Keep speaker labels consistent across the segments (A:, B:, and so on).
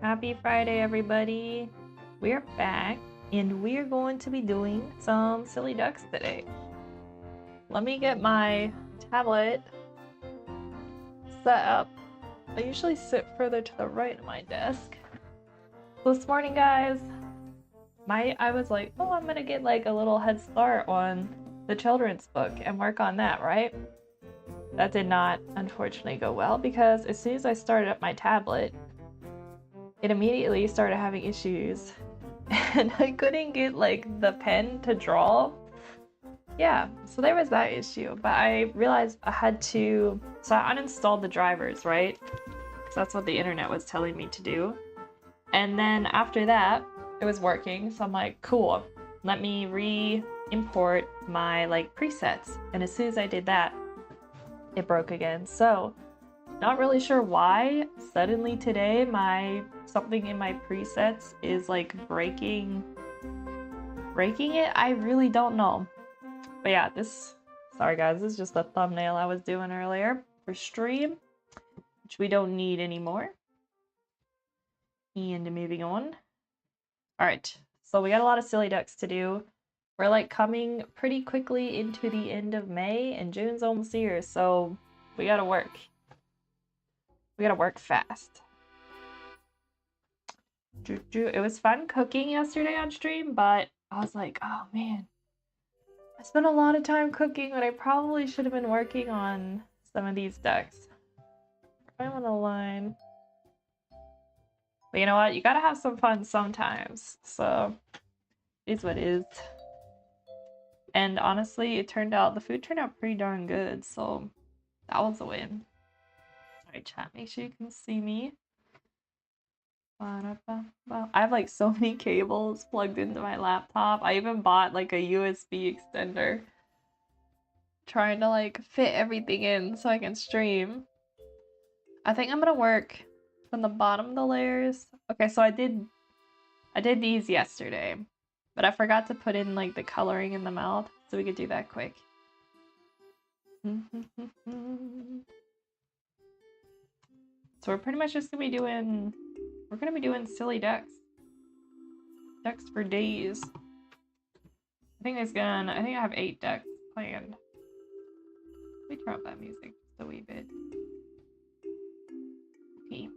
A: Happy Friday, everybody. We're back and we're going to be doing some silly ducks today. Let me get my tablet set up. I usually sit further to the right of my desk. This morning, guys, I was like, oh, I'm gonna get like a little head start on the children's book and work on that, right? That did not, unfortunately, go well because as soon as I started up my tablet, it immediately started having issues and I couldn't get like the pen to draw. Yeah, so there was that issue, but I realized I had to, so I uninstalled the drivers, right? Because that's what the internet was telling me to do. And then after that, it was working, so I'm like, cool, let me re-import my like presets. And as soon as I did that, it broke again. So not really sure why suddenly today something in my presets is like breaking it. I really don't know. But yeah, sorry guys, this is just the thumbnail I was doing earlier for stream, which we don't need anymore. And moving on. All right, so we got a lot of silly ducks to do. We're like coming pretty quickly into the end of May and June's almost here, so we gotta work. We gotta work fast. It was fun cooking yesterday on stream, but I was like, oh man, I spent a lot of time cooking, but I probably should have been working on some of these ducks. I'm on the line. But you know what? You gotta have some fun sometimes. So, it is what it is. And honestly, the food turned out pretty darn good, so that was a win. Alright, chat, make sure you can see me. I have like so many cables plugged into my laptop. I even bought like a USB extender. Trying to like fit everything in so I can stream. I think I'm gonna work from the bottom of the layers. Okay, so I did these yesterday, but I forgot to put in like the coloring in the mouth, so we could do that quick. So we're pretty much just gonna be doing silly ducks. Ducks for days. I think I have 8 ducks planned. Let me turn up that music just a wee bit. Okay.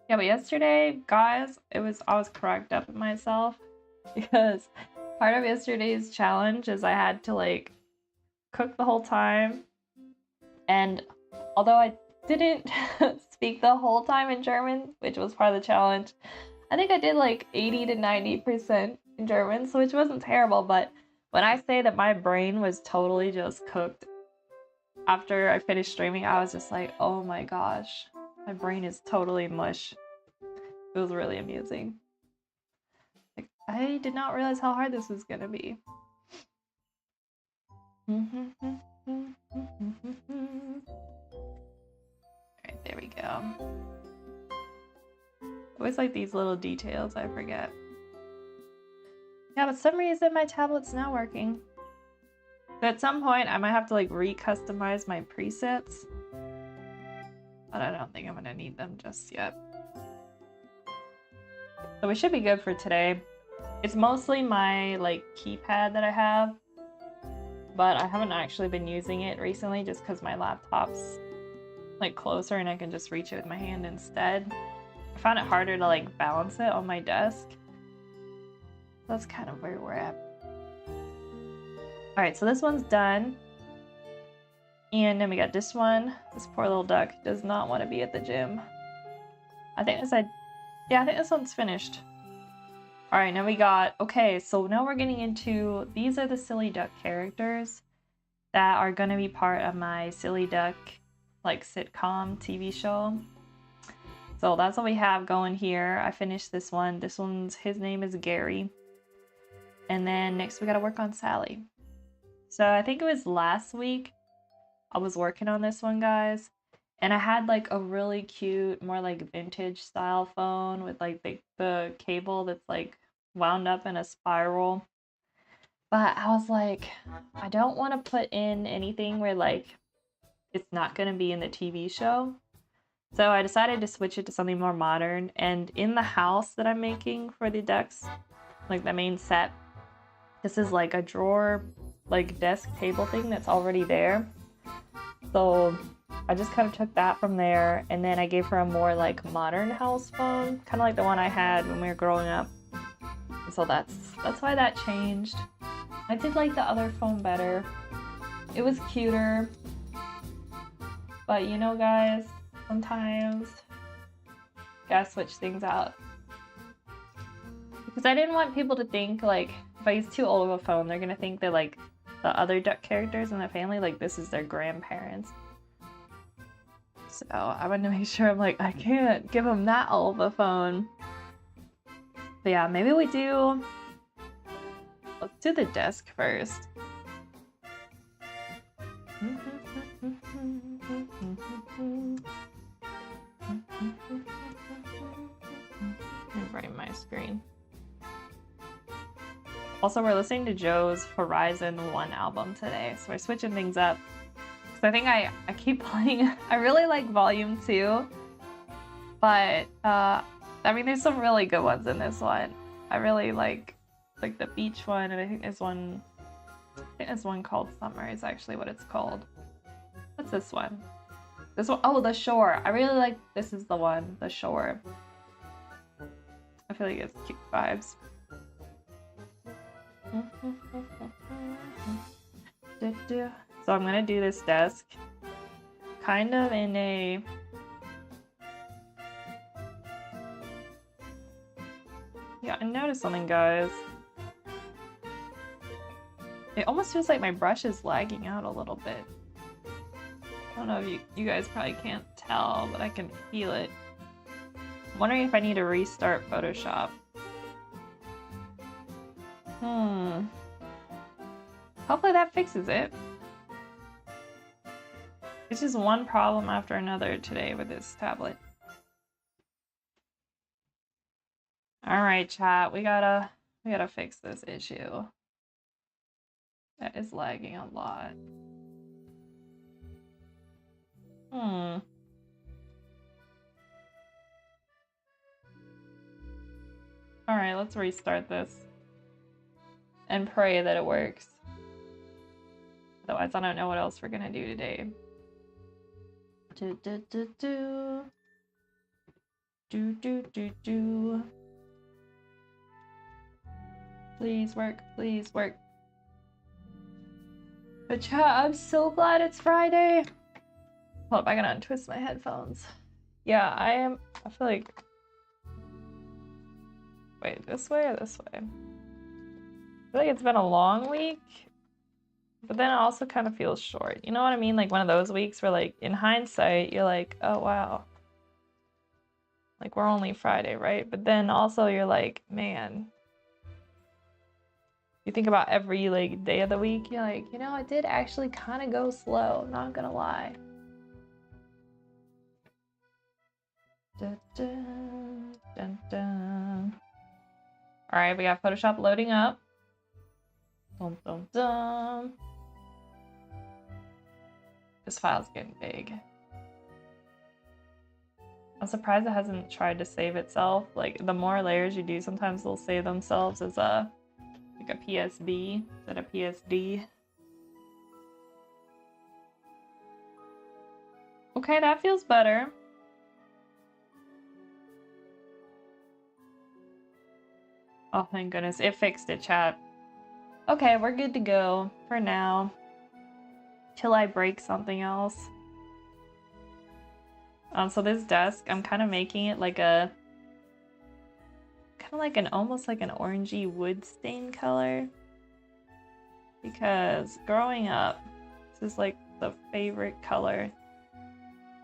A: Yeah, but yesterday, guys, I was cracked up at myself because part of yesterday's challenge is I had to like cook the whole time, and although I didn't speak the whole time in German, which was part of the challenge, I think I did like 80 to 90% in German, so which wasn't terrible, but when I say that my brain was totally just cooked after I finished streaming, I was just like, oh my gosh, my brain is totally mush. It was really amusing. Like, I did not realize how hard this was gonna be. Alright, there we go. Always like these little details I forget. Yeah, but for some reason my tablet's not working. But at some point I might have to like re-customize my presets. But I don't think I'm gonna need them just yet. So we should be good for today. It's mostly my like keypad that I have, but I haven't actually been using it recently just because my laptop's like closer and I can just reach it with my hand instead. I found it harder to like balance it on my desk. That's kind of where we're at. Alright, so this one's done. And then we got this one. This poor little duck does not want to be at the gym. I think this one's finished. Alright, now we got, okay, so now we're getting into, these are the silly duck characters that are gonna be part of my silly duck, like, sitcom TV show. So that's what we have going here. I finished this one. His name is Gary. And then next we gotta work on Sally. So I think it was last week I was working on this one, guys. And I had like a really cute, more like vintage style phone with like the cable that's like wound up in a spiral. But I was like, I don't want to put in anything where like it's not going to be in the TV show. So I decided to switch it to something more modern. And in the house that I'm making for the ducks, like the main set, this is like a drawer, like desk table thing that's already there. So I just kind of took that from there, and then I gave her a more like modern house phone, kind of like the one I had when we were growing up. So that's why that changed. I did like the other phone better. It was cuter. But you know, guys, sometimes you gotta switch things out. Because I didn't want people to think like if I use too old of a phone, they're gonna think that like the other duck characters in the family, like this is their grandparents. So I wanted to make sure I'm like, I can't give them that old of a phone. But yeah, maybe we do. Let's do the desk first. I'm writing my screen. Also, we're listening to Joe's Horizon 1 album today, so we're switching things up. Because I think I keep playing, I really like Volume 2, but, I mean, there's some really good ones in this one. I really like the beach one, and I think there's one called Summer is actually what it's called. What's this one? This one, oh, The Shore. I really like, this is the one, The Shore. I feel like it's cute vibes. So I'm gonna do this desk kind of in a I noticed something, guys. It almost feels like my brush is lagging out a little bit. I don't know if you guys probably can't tell, but I can feel it. I'm wondering if I need to restart Photoshop. Hopefully that fixes it. It's just one problem after another today with this tablet. Alright, chat, we gotta fix this issue. That is lagging a lot. Alright, let's restart this. And pray that it works. Otherwise, I don't know what else we're gonna do today. Please work, please work. But chat, I'm so glad it's Friday. Hold up, I gotta untwist my headphones. Yeah, I feel like... Wait, this way or this way? I feel like it's been a long week, but then it also kind of feels short. You know what I mean? Like one of those weeks where like, in hindsight, you're like, oh wow. Like we're only Friday, right? But then also you're like, man. You think about every like day of the week, you're like, you know, it did actually kind of go slow, not gonna lie. Dun, dun, dun, dun. All right, we got Photoshop loading up. Dum, dum, dum. This file's getting big. I'm surprised it hasn't tried to save itself. Like the more layers you do, sometimes they'll save themselves as a like a PSB instead of PSD. Okay, that feels better. Oh, thank goodness. It fixed it, chat. Okay, we're good to go for now. Till I break something else. So this desk, I'm kind of making it like a... kind of like an, almost like an orangey wood stain color. Because growing up, this is like the favorite color.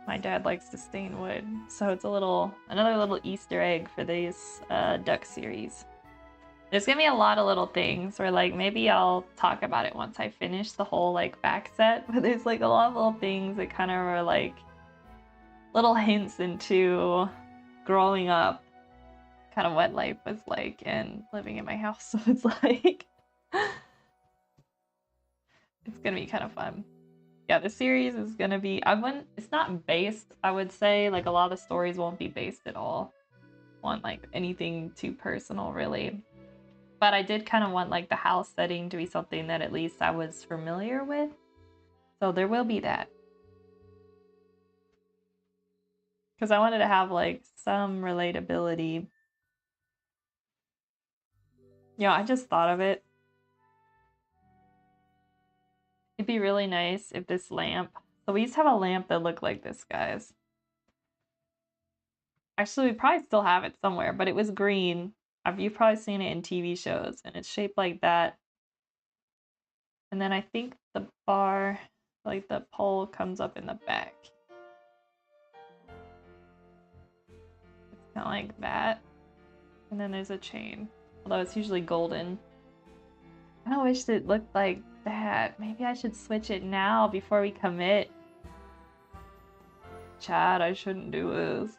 A: My dad likes to stain wood. So it's another little Easter egg for this duck series. There's gonna be a lot of little things where like maybe I'll talk about it once I finish the whole like back set, but there's like a lot of little things that kind of are like little hints into growing up, kind of what life was like and living in my house. So it's like it's gonna be kind of fun. Yeah, the series is gonna be, it's not based, I would say, like a lot of the stories won't be based at all on like anything too personal really. But I did kind of want like the house setting to be something that at least I was familiar with. So there will be that. Because I wanted to have like some relatability. Yeah, I just thought of it. It'd be really nice if this lamp. So we used to have a lamp that looked like this, guys. Actually, we probably still have it somewhere, but it was green. You've probably seen it in TV shows, and it's shaped like that. And then I think the bar, like the pole, comes up in the back. It's kind of like that. And then there's a chain, although it's usually golden. I wish it looked like that. Maybe I should switch it now before we commit. Chad, I shouldn't do this.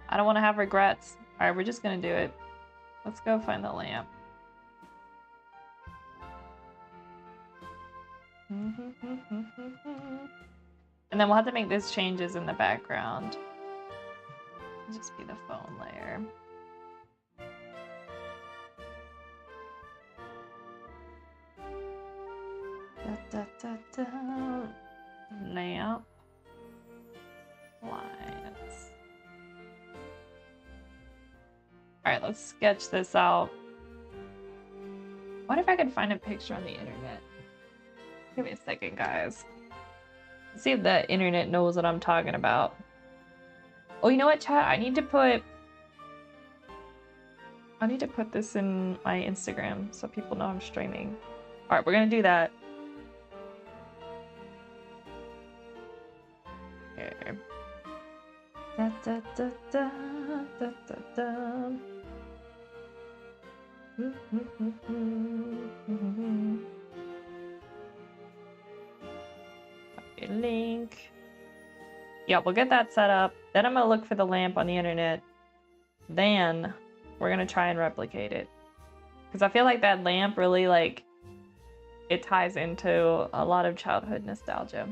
A: I don't want to have regrets. Alright, we're just gonna do it. Let's go find the lamp. And then we'll have to make these changes in the background. It'll just be the phone layer. Lamp. Lines. Alright, let's sketch this out. What if I could find a picture on the internet? Give me a second, guys. Let's see if the internet knows what I'm talking about. Oh, you know what, chat? I need to put this in my Instagram so people know I'm streaming. Alright, we're gonna do that. Okay. Da, da, da, da, da, da, da. Okay, link. Yeah, we'll get that set up. Then I'm gonna look for the lamp on the internet. Then we're gonna try and replicate it. Because I feel like that lamp really, like, it ties into a lot of childhood nostalgia.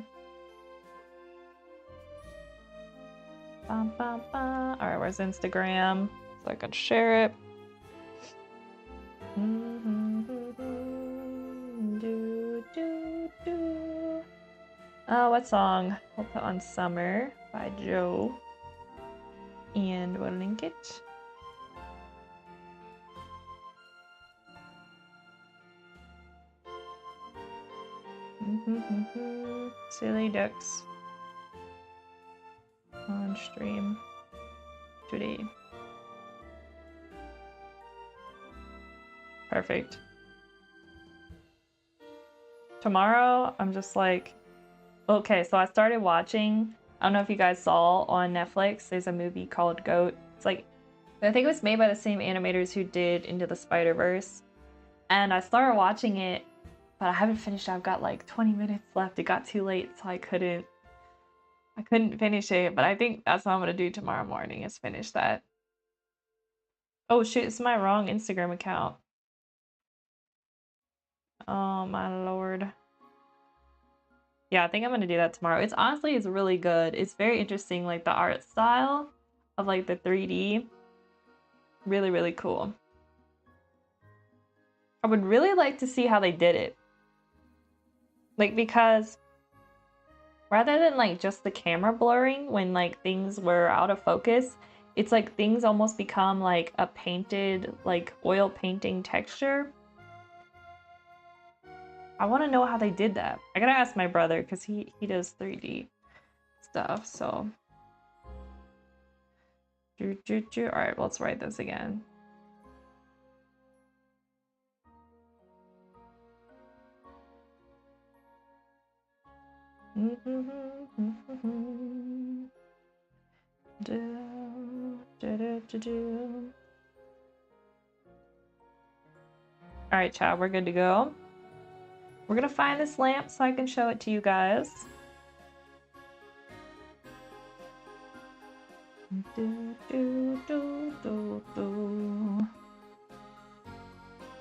A: Alright, where's Instagram? So I can share it. What song? We'll put on Summer by Joe. And we'll link it. Silly ducks on stream today. Perfect. Tomorrow, I'm just like, okay, so I started watching, I don't know if you guys saw on Netflix, there's a movie called Goat. It's like, I think it was made by the same animators who did Into the Spider-Verse. And I started watching it, but I haven't finished. I've got like 20 minutes left. It got too late, so I couldn't finish it. But I think that's what I'm gonna do tomorrow morning, is finish that. Oh shoot, it's my wrong Instagram account. Oh my lord. Yeah, I think I'm gonna do that tomorrow. It's honestly, it's really good. It's very interesting, like the art style of like the 3D. Really, really cool. I would really like to see how they did it. Like, because rather than like just the camera blurring when like things were out of focus, it's like things almost become like a painted, like oil painting texture. I want to know how they did that. I gotta ask my brother because he does 3D stuff, so. Alright, let's write this again. Alright, chat, we're good to go. We're gonna find this lamp so I can show it to you guys.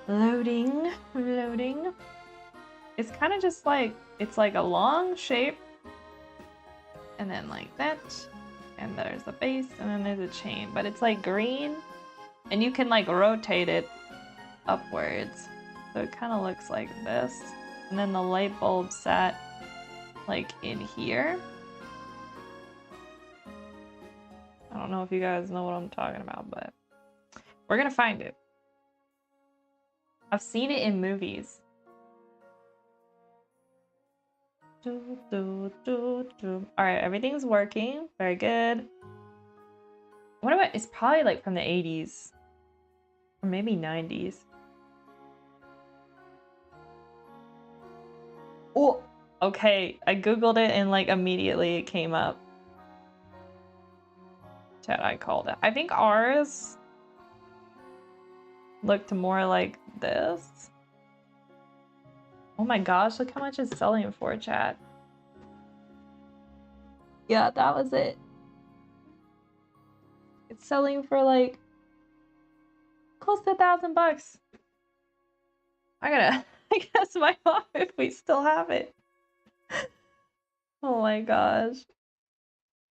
A: Loading, loading. it's kind of just like, it's like a long shape, and then like that, and there's a base, and then there's a chain, but it's like green, and you can like rotate it upwards, so it kind of looks like this, and then the light bulb sat like in here. I don't know if you guys know what I'm talking about, but we're gonna find it. I've seen it in movies. Alright, everything's working. Very good. What about, it's probably like from the 80s. Or maybe 90s. Oh, okay. I googled it and like immediately it came up. Chat, I called it. I think ours looked more like this. Oh my gosh, look how much it's selling for, chat. Yeah, that was it. It's selling for like close to $1,000. I gotta guess my mom if we still have it. Oh my gosh.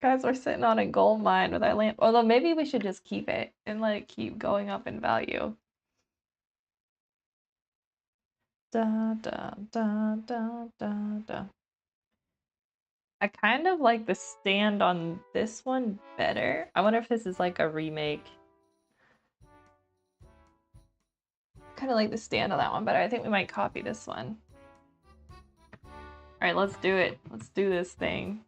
A: Guys, we're sitting on a gold mine with our lamp. Although maybe we should just keep it and let it keep going up in value. Da da da da da da. I kind of like the stand on this one better. I wonder if this is like a remake. Kind of like the stand on that one better. I think we might copy this one. Alright, let's do it. Let's do this thing.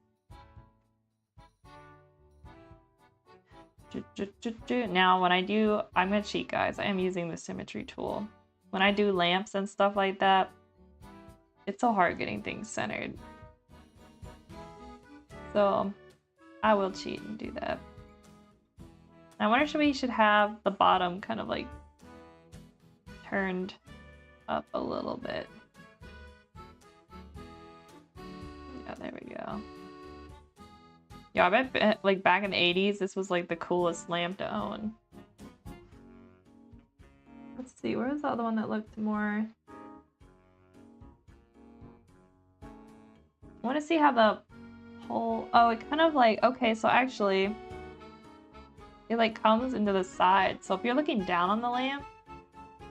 A: Now, when I do, I'm gonna cheat, guys. I am using the symmetry tool. When I do lamps and stuff like that, it's so hard getting things centered. So, I will cheat and do that. I wonder if we should have the bottom kind of like turned up a little bit. Yeah, there we go. Yeah, I bet like back in the 80s, this was like the coolest lamp to own. Let's see, where was the other one that looked more... I want to see how the whole... Oh, it kind of like... Okay, so actually, it like comes into the side. So if you're looking down on the lamp,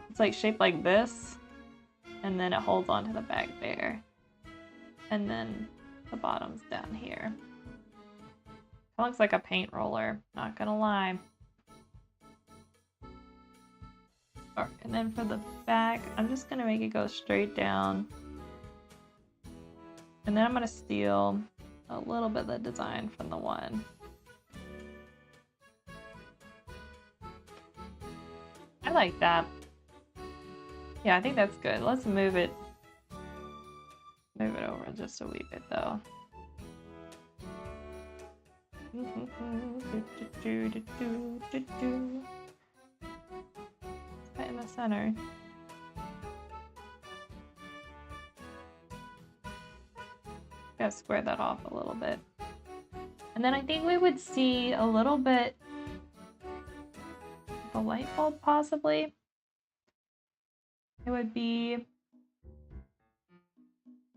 A: it's like shaped like this, and then it holds onto the back there. And then the bottom's down here. It looks like a paint roller, not gonna lie. Alright, and then for the back, I'm just gonna make it go straight down. And then I'm gonna steal a little bit of the design from the one. I like that. Yeah, I think that's good. Let's move it. Move it over just a wee bit though. Put in the center. Gotta square that off a little bit. And then I think we would see a little bit the light bulb possibly. It would be,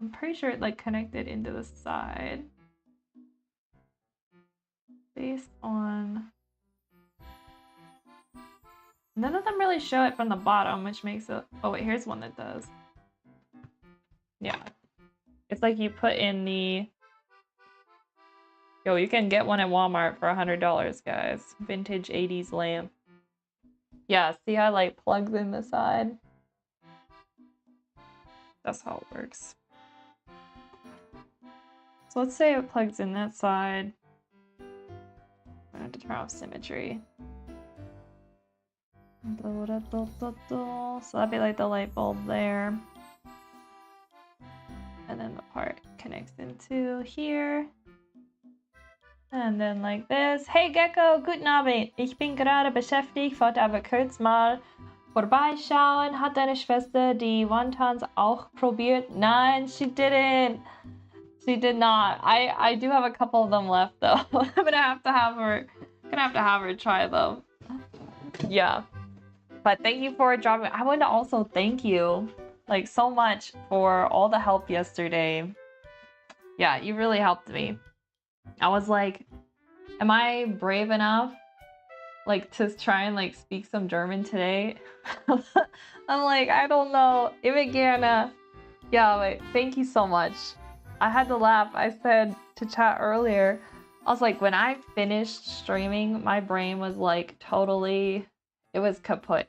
A: I'm pretty sure it like connected into the side. Based on, none of them really show it from the bottom, which makes it, oh wait, here's one that does. Yeah, it's like you put in the, yo, you can get one at Walmart for $100, guys. Vintage 80s lamp. Yeah, see how it like plugs in the side? That's how it works. So let's say it plugs in that side. I have to turn off symmetry. So that'd be like the light bulb there. And then the part connects into here. And then like this. Hey Gecko, guten Abend. Ich bin gerade beschäftigt, wollte aber kurz mal vorbeischauen. Hat deine Schwester die Wontons auch probiert? Nein, she didn't. She did not. I do have a couple of them left though. I'm gonna have to have her try them. Yeah. But thank you for dropping. I want to also thank you like so much for all the help yesterday. Yeah, you really helped me. I was like, am I brave enough like to try and like speak some German today? I'm like, I don't know. Immer gerne. Yeah, wait, thank you so much. I had to laugh. I said to chat earlier, I was like, when I finished streaming, my brain was like totally, it was kaput.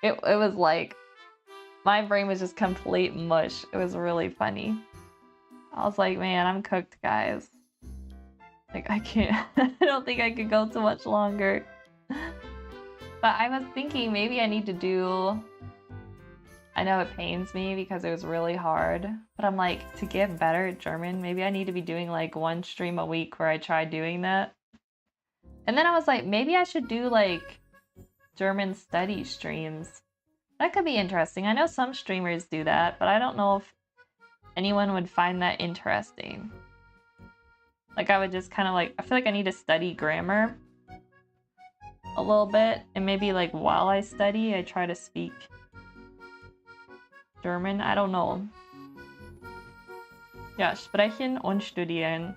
A: It was like, my brain was just complete mush. It was really funny. I was like, man, I'm cooked, guys. Like, I can't, I don't think I could go too much longer. But I was thinking maybe I need to do, I know it pains me because it was really hard, but I'm like, to get better at German, maybe I need to be doing like one stream a week where I try doing that. And then I was like, maybe I should do like German study streams. That could be interesting. I know some streamers do that, but I don't know if anyone would find that interesting. Like I would just kind of like, I feel like I need to study grammar a little bit, and maybe like while I study, I try to speak German. I don't know. Ja, sprechen und studieren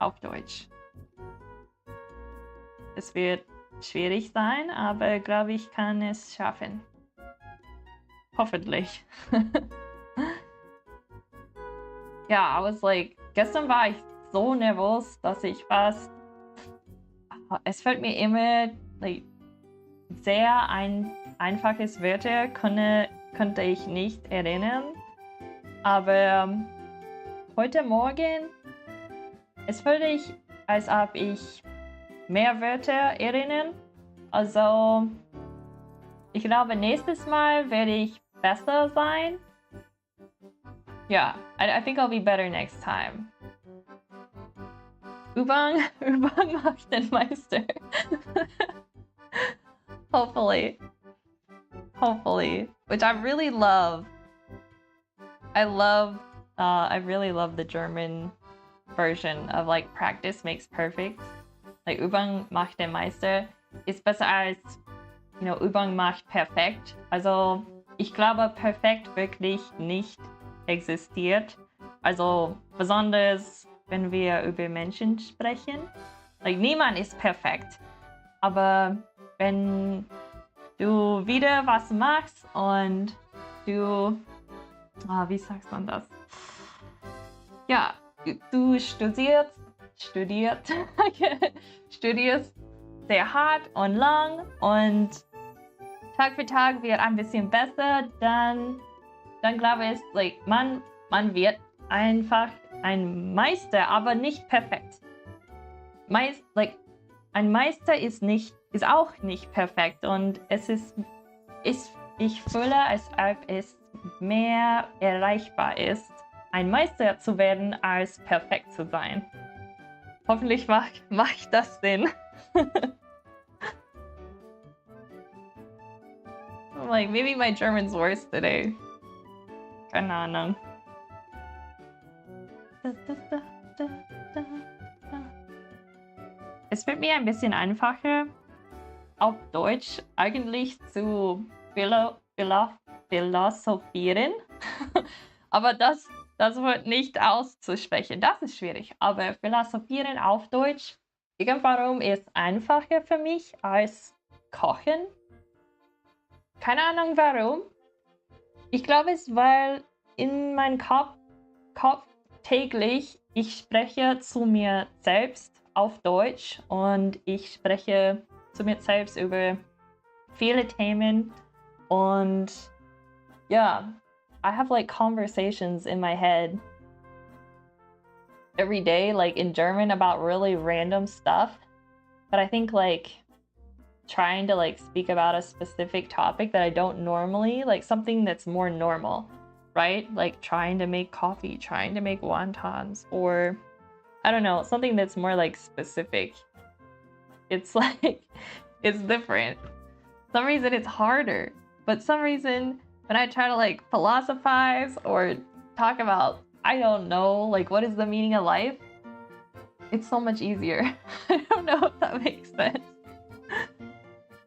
A: auf Deutsch. Es wird schwierig sein, aber glaube ich kann es schaffen. Hoffentlich. Ja, I was like, gestern war ich so nervös, dass ich fast, es fällt mir immer like, sehr einfaches Wörter könnte ich nicht erinnern, aber heute Morgen, es fühlt sich, als ob ich mehr Wörter erinnern. Also, ich glaube, nächstes Mal werde ich besser sein. Yeah, I think I'll be better next time. Übung macht den Meister. Hopefully. Which I really love. I really love the German version of like practice makes perfect. Like Übung macht den Meister ist besser als, you know, Übung macht perfekt. Also ich glaube, perfekt wirklich nicht existiert. Also besonders, wenn wir über Menschen sprechen. Like niemand ist perfekt. Aber wenn du wieder was machst und du, wie sagt man das? Ja, du studierst sehr hart und lang und Tag für Tag wird ein bisschen besser, dann glaube ich, like, man wird einfach ein Meister, aber nicht perfekt. Ein Meister ist auch nicht perfekt und ich fühle, als ob es mehr erreichbar ist, ein Meister zu werden, als perfekt zu sein. Hoffentlich mach ich das Sinn. I'm like, maybe my German's worse today. Keine Ahnung. Es wird mir ein bisschen einfacher, auf Deutsch eigentlich zu philosophieren. Aber das wird nicht auszusprechen. Das ist schwierig. Aber philosophieren auf Deutsch, irgendwann ist einfacher für mich als kochen. Keine Ahnung warum. Ich glaube, es ist, weil in meinem Kopf täglich ich spreche zu mir selbst auf Deutsch und ich spreche zu mir selbst über viele Themen und ja, I have like conversations in my head every day, like in German about really random stuff. But I think like trying to like speak about a specific topic that I don't normally, like something that's more normal, right? Like trying to make coffee, trying to make wontons, or I don't know, something that's more like specific. It's like, it's different. Some reason it's harder, but some reason when I try to like philosophize or talk about, I don't know, like what is the meaning of life? It's so much easier. I don't know if that makes sense.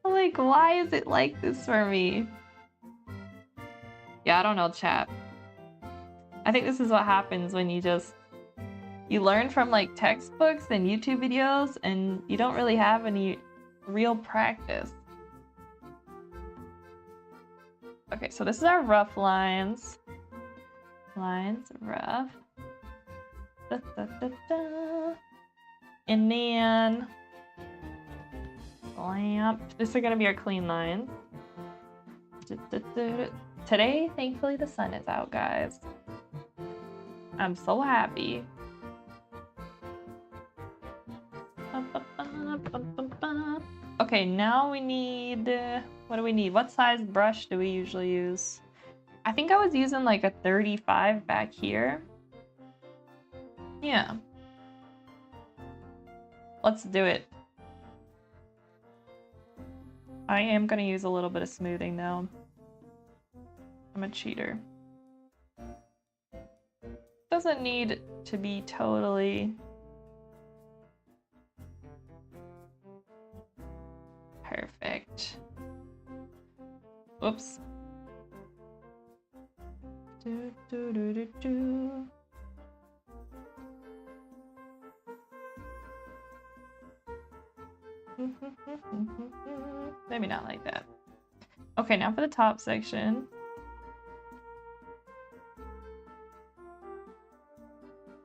A: I'm like, why is it like this for me? Yeah, I don't know, chat. I think this is what happens when you learn from like textbooks and YouTube videos and you don't really have any real practice. Okay, so this is our rough lines. Lines, rough. Da, da, da, da. And then lamp. This are gonna be our clean lines. Da, da, da. Today, thankfully, the sun is out, guys. I'm so happy. Okay, now we need, what do we need? What size brush do we usually use? I think I was using like a 35 back here. Yeah. Let's do it. I am gonna use a little bit of smoothing though. I'm a cheater. Doesn't need to be totally perfect. Oops. Do, do, do, do, do. Maybe not like that. Okay, now for the top section.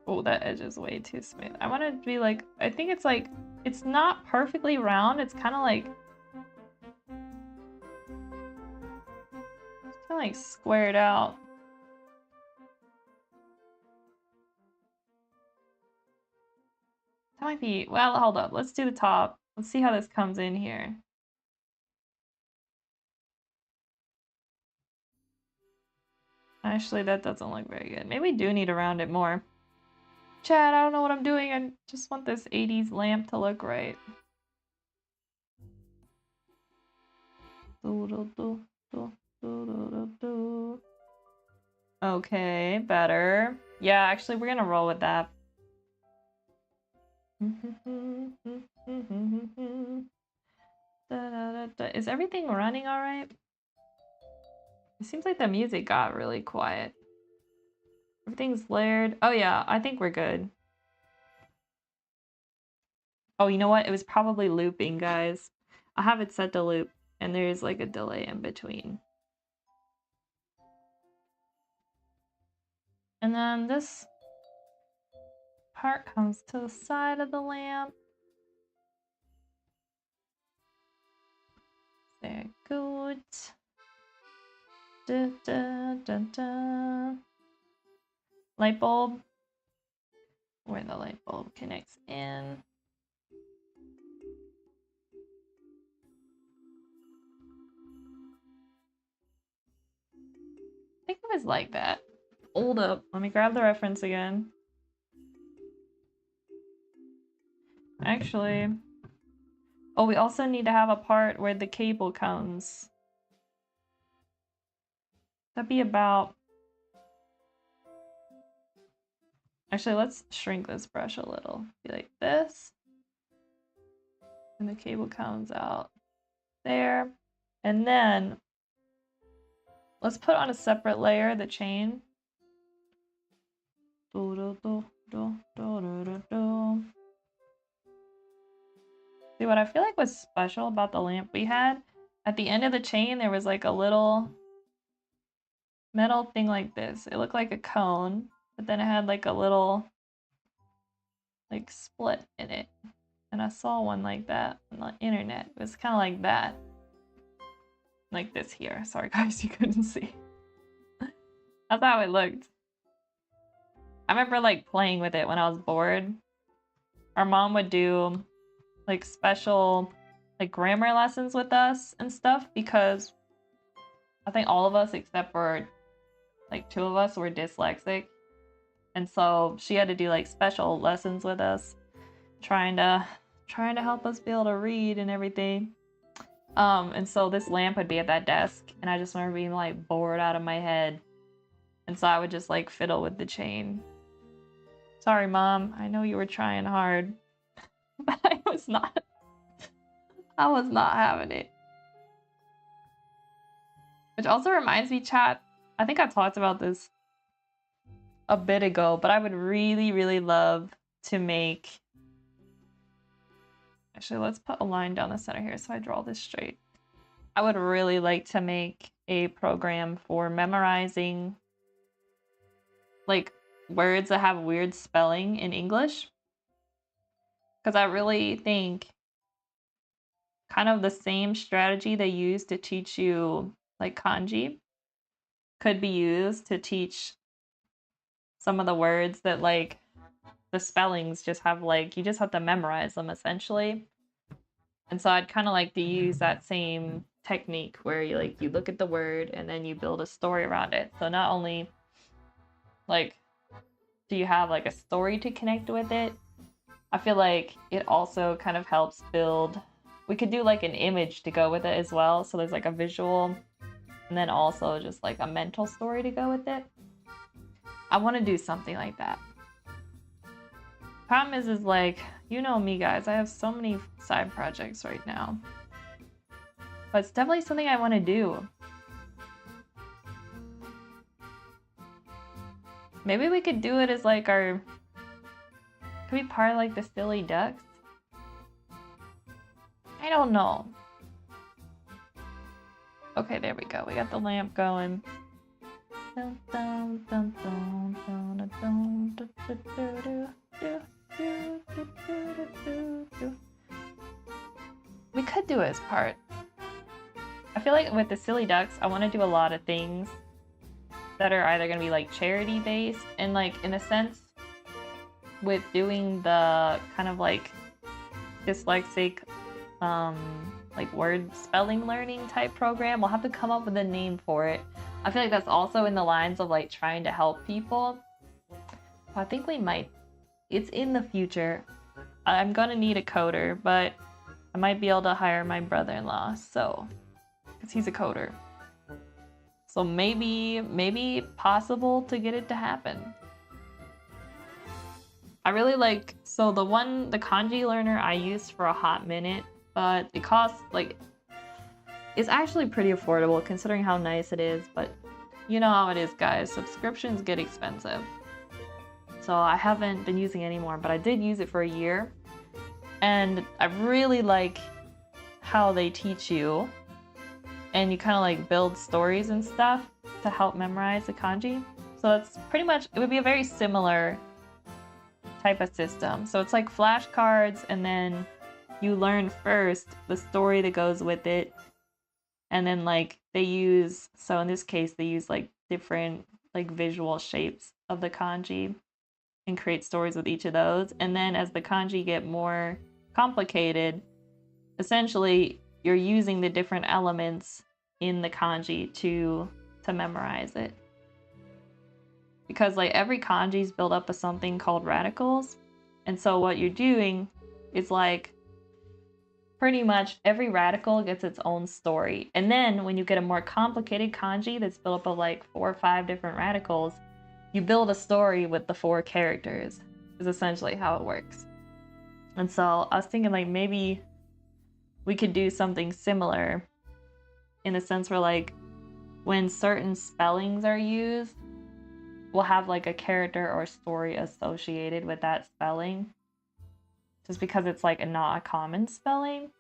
A: Oh, that edge is way too smooth. I want it to be like, I think it's like, it's not perfectly round. It's kind of like, squared out. That might be, well, hold up. Let's do the top. Let's see how this comes in here. Actually, that doesn't look very good. Maybe we do need to round it more. Chad, I don't know what I'm doing. I just want this 80s lamp to look right. Okay, better. Yeah, actually, we're gonna roll with that. Is everything running all right? It seems like the music got really quiet. Everything's layered. Oh yeah, I think we're good. Oh, you know what? It was probably looping, guys. I have it set to loop, and there's like a delay in between. And then this part comes to the side of the lamp. Very good. Da, da, da, da. Light bulb. Where the light bulb connects in. I think it was like that. Hold up. Let me grab the reference again. Actually. Oh, we also need to have a part where the cable comes. That'd be about... Actually, let's shrink this brush a little. Be like this. And the cable comes out there. And then let's put on a separate layer the chain. See, what I feel like was special about the lamp we had, at the end of the chain there was like a little metal thing like this. It looked like a cone, but then it had like a little like split in it. And I saw one like that on the internet. It was kind of like that. Like this here. Sorry guys, you couldn't see. That's how it looked. I remember like playing with it when I was bored. Our mom would do like special like grammar lessons with us and stuff because I think all of us except for like 2 of us were dyslexic. And so she had to do like special lessons with us, trying to help us be able to read and everything. And so this lamp would be at that desk, and I just remember being like bored out of my head. And so I would just like fiddle with the chain. Sorry, Mom. I know you were trying hard, but I was not having it. Which also reminds me, chat, I think I talked about this a bit ago, but I would really, really love to make... Actually, let's put a line down the center here so I draw this straight. I would really like to make a program for memorizing like words that have weird spelling in English. Because I really think kind of the same strategy they use to teach you like kanji could be used to teach some of the words that like the spellings just have like, you just have to memorize them essentially. And so I'd kind of like to use that same technique where you look at the word and then you build a story around it. So not only like do you have like a story to connect with it, I feel like it also kind of helps build, we could do like an image to go with it as well. So there's like a visual and then also just like a mental story to go with it. I want to do something like that. Problem is like, you know me guys, I have so many side projects right now. But it's definitely something I want to do. Maybe we could do it as like our... Could be part of like the silly ducks? I don't know. Okay, there we go. We got the lamp going. We could do it as part. I feel like with the silly ducks, I want to do a lot of things that are either going to be like charity based and like in a sense with doing the kind of like dyslexic like word spelling learning type program, we'll have to come up with a name for it. I feel like that's also in the lines of like trying to help people. I think we might, it's in the future. I'm gonna need a coder, but I might be able to hire my brother-in-law, so, because he's a coder. So maybe possible to get it to happen. I really like, so the kanji learner I used for a hot minute, but it costs like, it's actually pretty affordable considering how nice it is, but you know how it is guys, subscriptions get expensive. So I haven't been using it anymore, but I did use it for a year. And I really like how they teach you and you kind of like build stories and stuff to help memorize the kanji. So that's pretty much, it would be a very similar type of system. So it's like flashcards and then you learn first the story that goes with it. And then like they use, so in this case, they use like different like visual shapes of the kanji and create stories with each of those. And then as the kanji get more complicated, essentially you're using the different elements in the kanji to memorize it. Because like every kanji is built up of something called radicals. And so what you're doing is like pretty much every radical gets its own story. And then when you get a more complicated kanji that's built up of like 4 or 5 different radicals, you build a story with the 4 characters, is essentially how it works. And so I was thinking like maybe we could do something similar in a sense where like when certain spellings are used, we'll have like a character or story associated with that spelling. Just because it's like not a common spelling.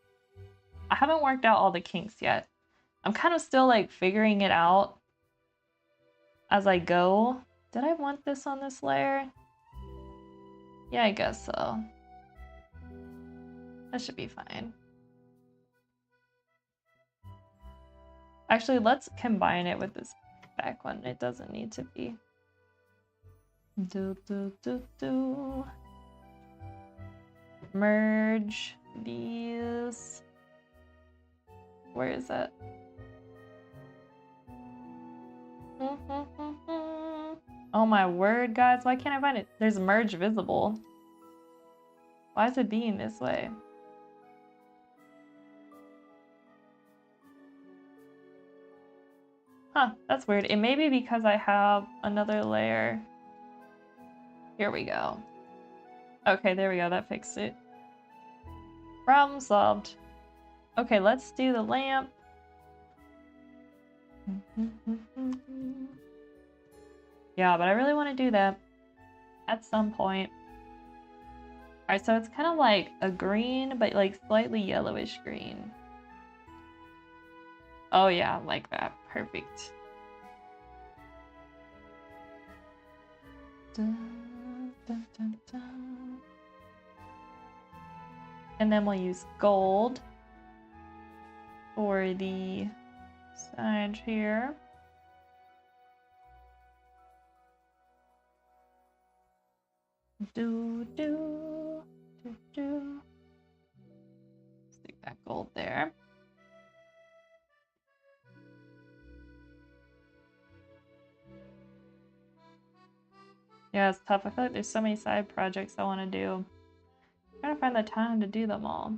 A: I haven't worked out all the kinks yet. I'm kind of still like figuring it out as I go. Did I want this on this layer? Yeah, I guess so. That should be fine. Actually, let's combine it with this back one. It doesn't need to be. Merge these. Where is that? Oh my word, guys, why can't I find it? There's merge visible. Why is it being this way? Huh, that's weird. It may be because I have another layer. Here we go. Okay, there we go. That fixed it. Problem solved. Okay, let's do the lamp. Yeah, but I really want to do that at some point. Alright, so it's kind of like a green, but like slightly yellowish green. Oh yeah, like that. Perfect. Dun, dun, dun, dun. And then we'll use gold for the side here. Stick that gold there. Yeah, it's tough. I feel like there's so many side projects I want to do. I'm trying to find the time to do them all.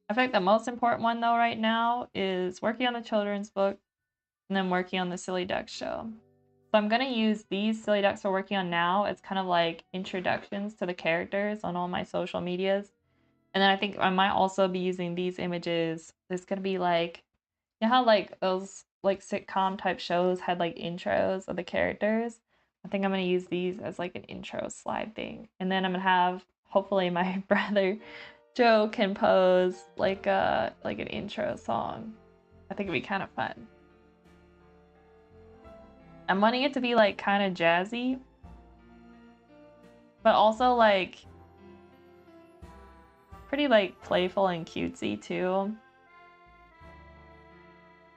A: I feel like the most important one though right now is working on the children's book and then working on the Silly Ducks show. So I'm gonna use these Silly Ducks we're working on now as kind of like introductions to the characters on all my social medias. And then I think I might also be using these images. There's gonna be like, you know how like those like sitcom type shows had like intros of the characters? I think I'm gonna use these as like an intro slide thing. And then I'm gonna have hopefully my brother Joe can pose like an intro song. I think it'd be kind of fun. I'm wanting it to be like kind of jazzy, but also like pretty like playful and cutesy too.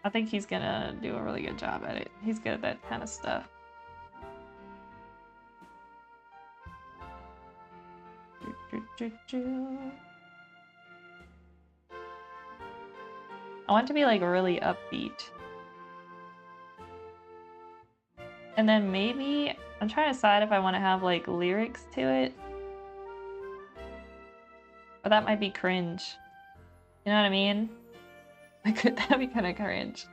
A: I think he's gonna do a really good job at it. He's good at that kind of stuff. I want it to be like really upbeat. And then maybe I'm trying to decide if I want to have like lyrics to it. But that might be cringe. You know what I mean? That'd be kind of cringe.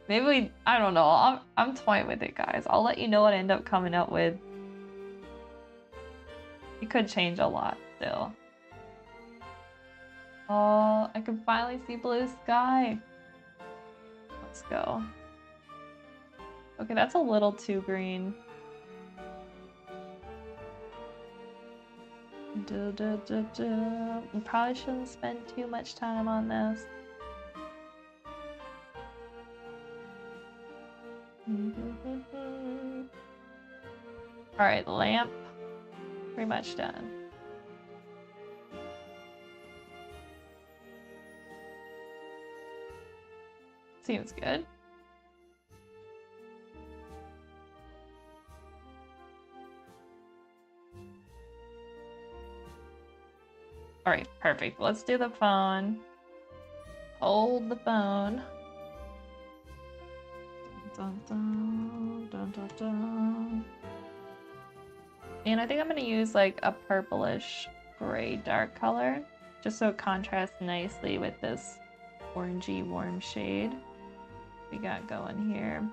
A: Maybe I don't know. I'm toying with it, guys. I'll let you know what I end up coming up with. It could change a lot still. Oh, I can finally see blue sky. Let's go. Okay, that's a little too green. We probably shouldn't spend too much time on this. Alright, lamp. Pretty much done. Seems good. Alright, perfect. Let's do the phone. Hold the phone. Dun, dun, dun, dun, dun. And I think I'm going to use like a purplish gray dark color, just so it contrasts nicely with this orangey warm shade we got going here.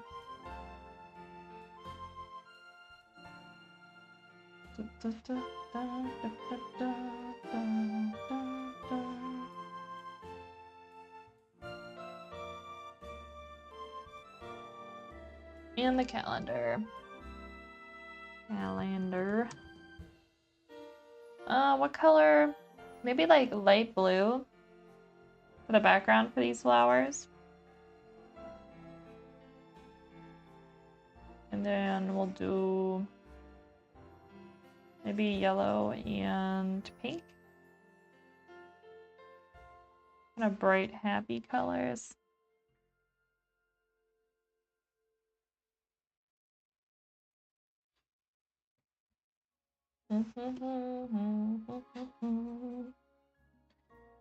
A: And the calendar. What color? Maybe like light blue for the background for these flowers. And then we'll do maybe yellow and pink. Kind of bright, happy colors.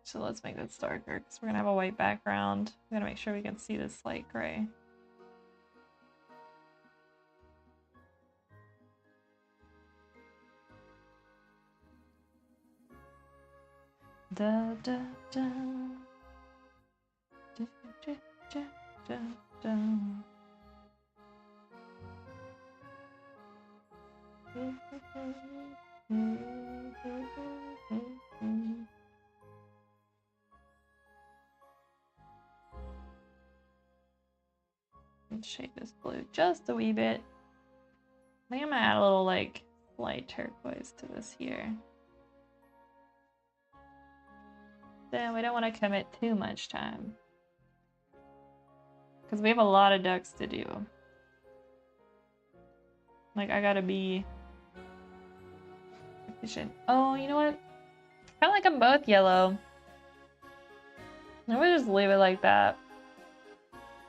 A: So let's make this darker because we're gonna have a white background. We gotta make sure we can see this light gray. Da da da. Da da da da da. Let's shade this blue just a wee bit. I think I'm gonna add a little like light turquoise to this here. Then we don't want to commit too much time, because we have a lot of ducks to do. Like, I gotta be efficient. Oh, you know what? I like them both yellow. And we just leave it like that.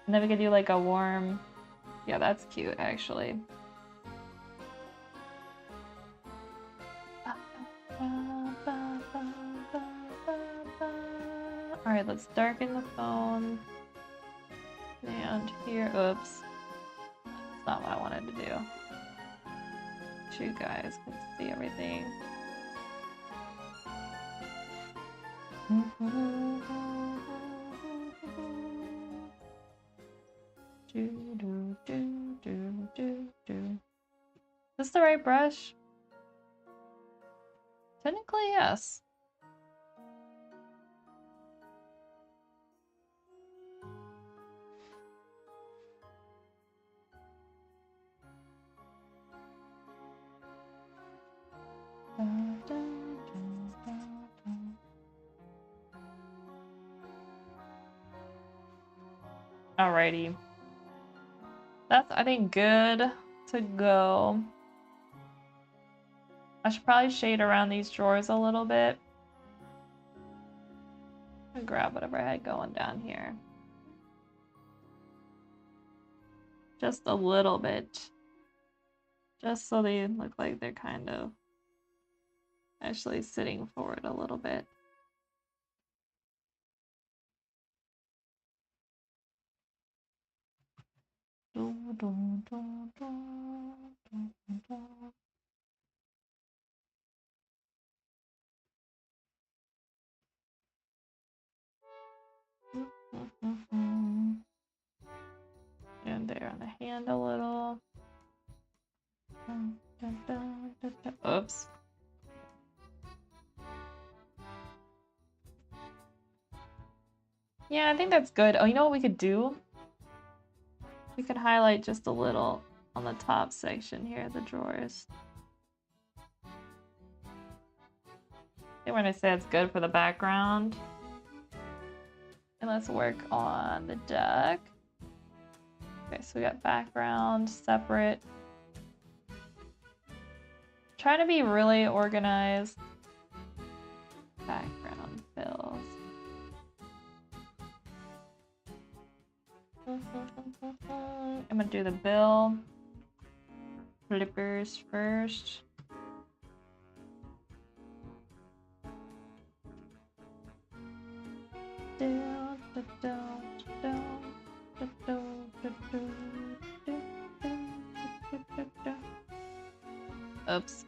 A: And then we could do like a warm... Yeah, that's cute, actually. Alright, let's darken the phone. And here, oops. That's not what I wanted to do. You guys can see everything. Is this the right brush? Technically, yes. Alrighty. That's, I think, good to go. I should probably shade around these drawers a little bit. And grab whatever I had going down here. Just a little bit. Just so they look like they're kind of actually sitting forward a little bit. And there on the hand a little. Oops. Yeah, I think that's good. Oh, you know what we could do? We could highlight just a little on the top section here, the drawers. I think we're gonna say it's good for the background. And let's work on the duck. Okay, so we got background, separate. Trying to be really organized. Background fills. I'm gonna do the bill. Flippers first. Oops.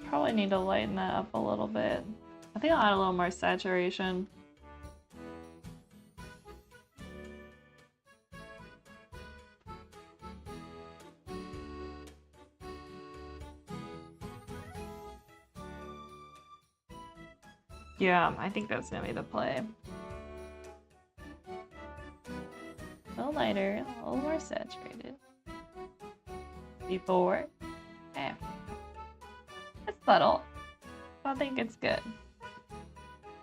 A: Probably need to lighten that up a little bit. I think I'll add a little more saturation. Yeah, I think that's gonna be the play. A little lighter, a little more saturated. Before, after. It's subtle. I think it's good.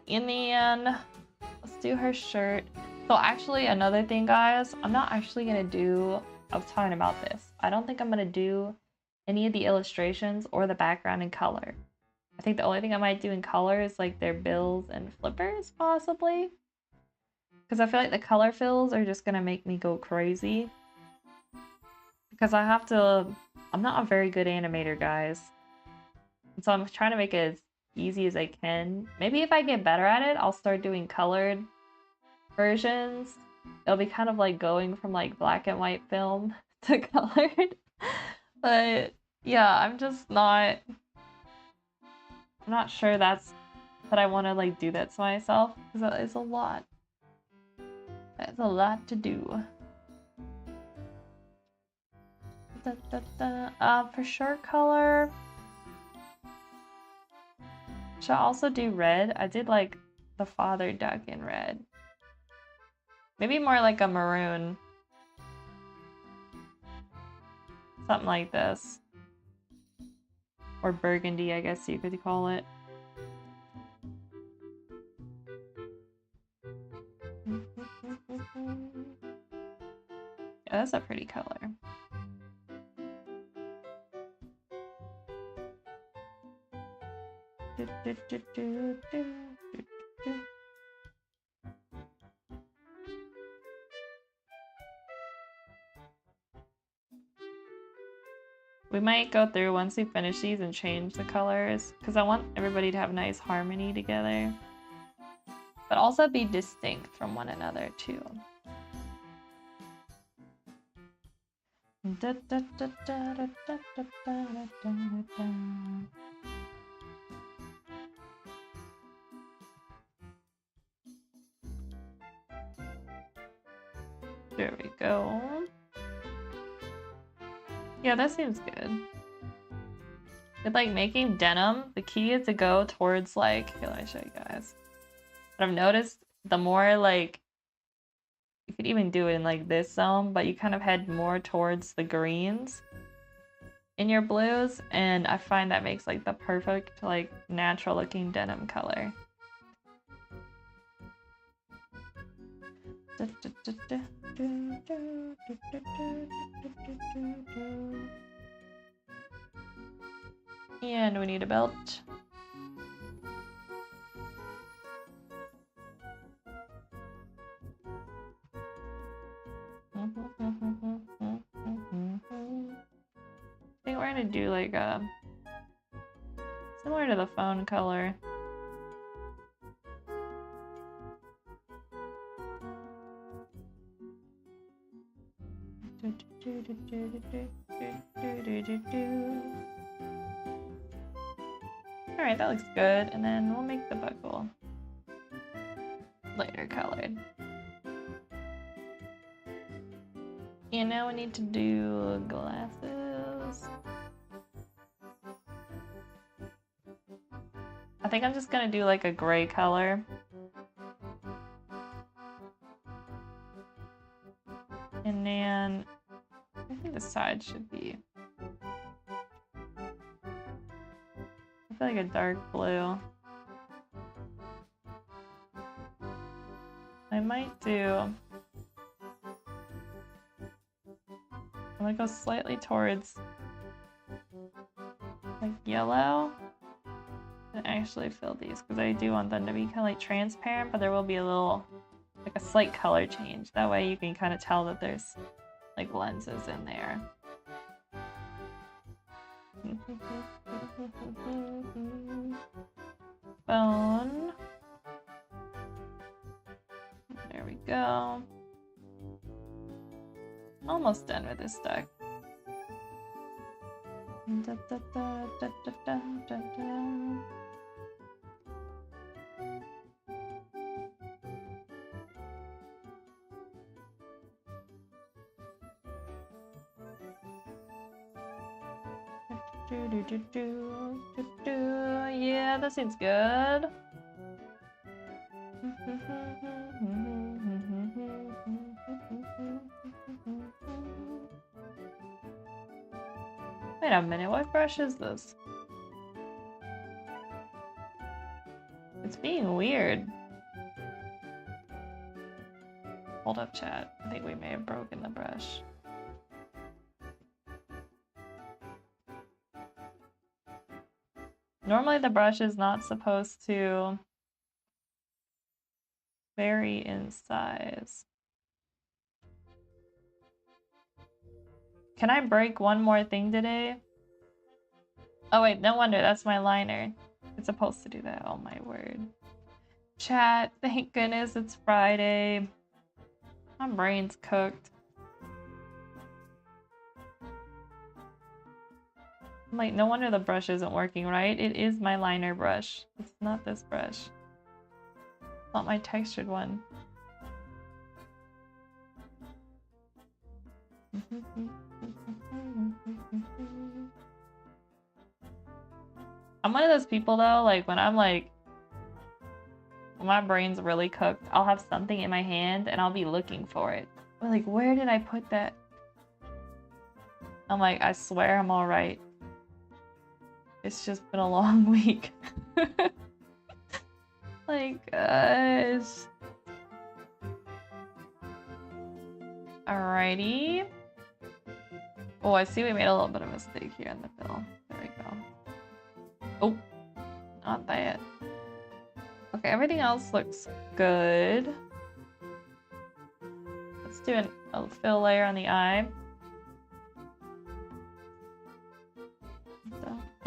A: In the end, let's do her shirt. So actually, another thing, guys, I'm not actually gonna do, I was talking about this. I don't think I'm gonna do any of the illustrations or the background in color. I think the only thing I might do in color is like their bills and flippers, possibly. Because I feel like the color fills are just gonna make me go crazy. Because I have to, I'm not a very good animator, guys. And so I'm trying to make it as easy as I can. Maybe if I get better at it, I'll start doing colored versions. It'll be kind of like going from like black and white film to colored. But yeah, I'm not sure that I want to like do that to myself, because that is a lot. That's a lot to do. For shirt color, should I also do red? I did like the father duck in red. Maybe more like a maroon. Something like this. Or burgundy, I guess you could call it. Yeah, that's a pretty color. We might go through once we finish these and change the colors, because I want everybody to have nice harmony together, but also be distinct from one another too. There we go. Yeah, that seems good. With like making denim, the key is to go towards like, here, let me show you guys. But I've noticed the more like, you could even do it in like this zone, but you kind of head more towards the greens in your blues, and I find that makes like the perfect like natural looking denim color. And we need a belt. I think we're gonna do like a similar to the phone color. Alright, that looks good, and then we'll make the buckle lighter colored. And now we need to do glasses. I think I'm just gonna do like a gray color. And then I think the side should be, I feel like a dark blue. I might do, I'm gonna go slightly towards like yellow and actually fill these, because I do want them to be kind of like transparent, but there will be a little, like a slight color change. That way you can kind of tell that there's like lenses in there. Bone. There we go. Almost done with this duck. Da, da, da, da, da, da, da, da. Yeah, that seems good. Wait a minute, what brush is this? It's being weird. Hold up, chat. I think we may have broken the brush. Normally the brush is not supposed to vary in size. Can I break one more thing today? Oh wait, no wonder, that's my liner. It's supposed to do that, oh my word. Chat, thank goodness it's Friday. My brain's cooked. I'm like, no wonder the brush isn't working right. It is my liner brush. It's not this brush. It's not my textured one. I'm one of those people though, like when my brain's really cooked, I'll have something in my hand and I'll be looking for it. But like, where did I put that? I'm like, I swear I'm all right. It's just been a long week. Like, gosh. Alrighty. Oh, I see we made a little bit of a mistake here in the fill. There we go. Oh, not that. Okay, everything else looks good. Let's do a fill layer on the eye.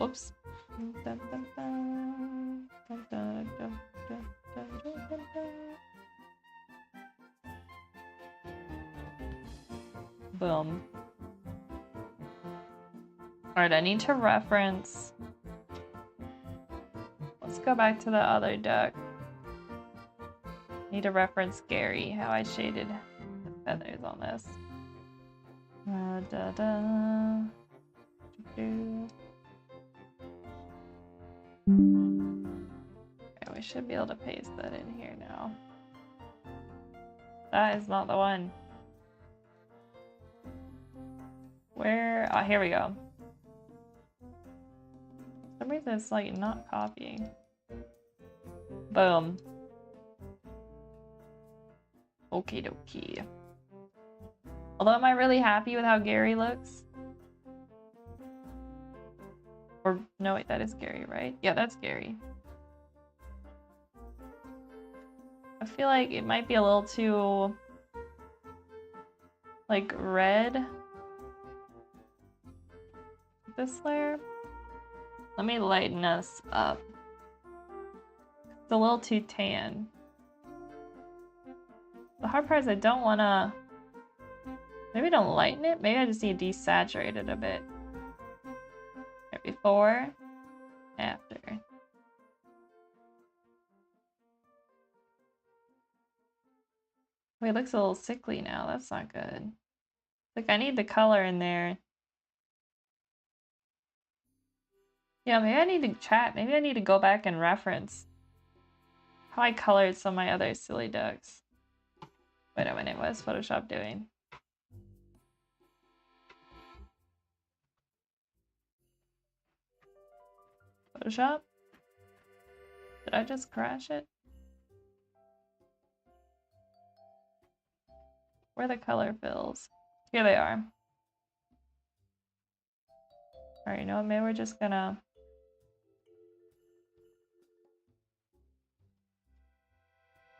A: Oops. Boom. Alright, I need to reference. Let's go back to the other duck. Need to reference Gary, how I shaded the feathers on this. Okay, we should be able to paste that in here now. That is not the one. Where? Oh, here we go. For some reason it's like not copying. Boom. Okie dokie. Although, am I really happy with how Gary looks? Or, no, wait, that is Gary, right? Yeah, that's Gary. I feel like it might be a little too, like, red. This layer. Let me lighten us up. It's a little too tan. The hard part is I don't want to... Maybe don't lighten it. Maybe I just need to desaturate it a bit. Before, after. Wait, it looks a little sickly now. That's not good. Like, I need the color in there. Yeah, maybe I need to chat. Maybe I need to go back and reference how I colored some of my other silly ducks. Wait a minute, what is Photoshop doing? Photoshop? Did I just crash it? Where are the color fills? Here they are. Alright, you know what? Maybe we're just gonna...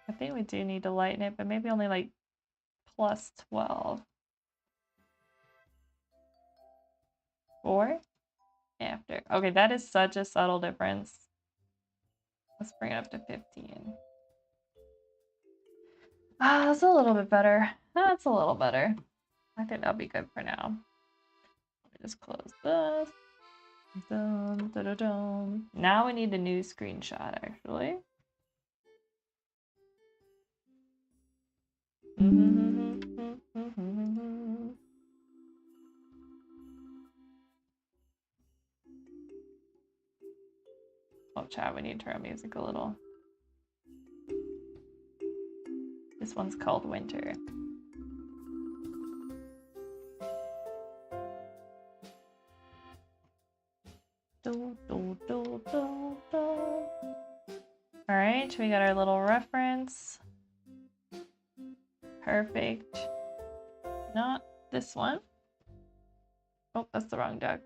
A: I think we do need to lighten it, but maybe only like plus 12. Or after. Okay, that is such a subtle difference. Let's bring it up to 15. Ah, that's a little bit better. That's a little better. I think that'll be good for now. Let me just close this. Dun, dun, dun, dun. Now we need a new screenshot, actually. Oh, chat, we need to turn our music a little. This one's called Winter. Alright, we got our little reference. Perfect. Not this one. Oh, that's the wrong duck.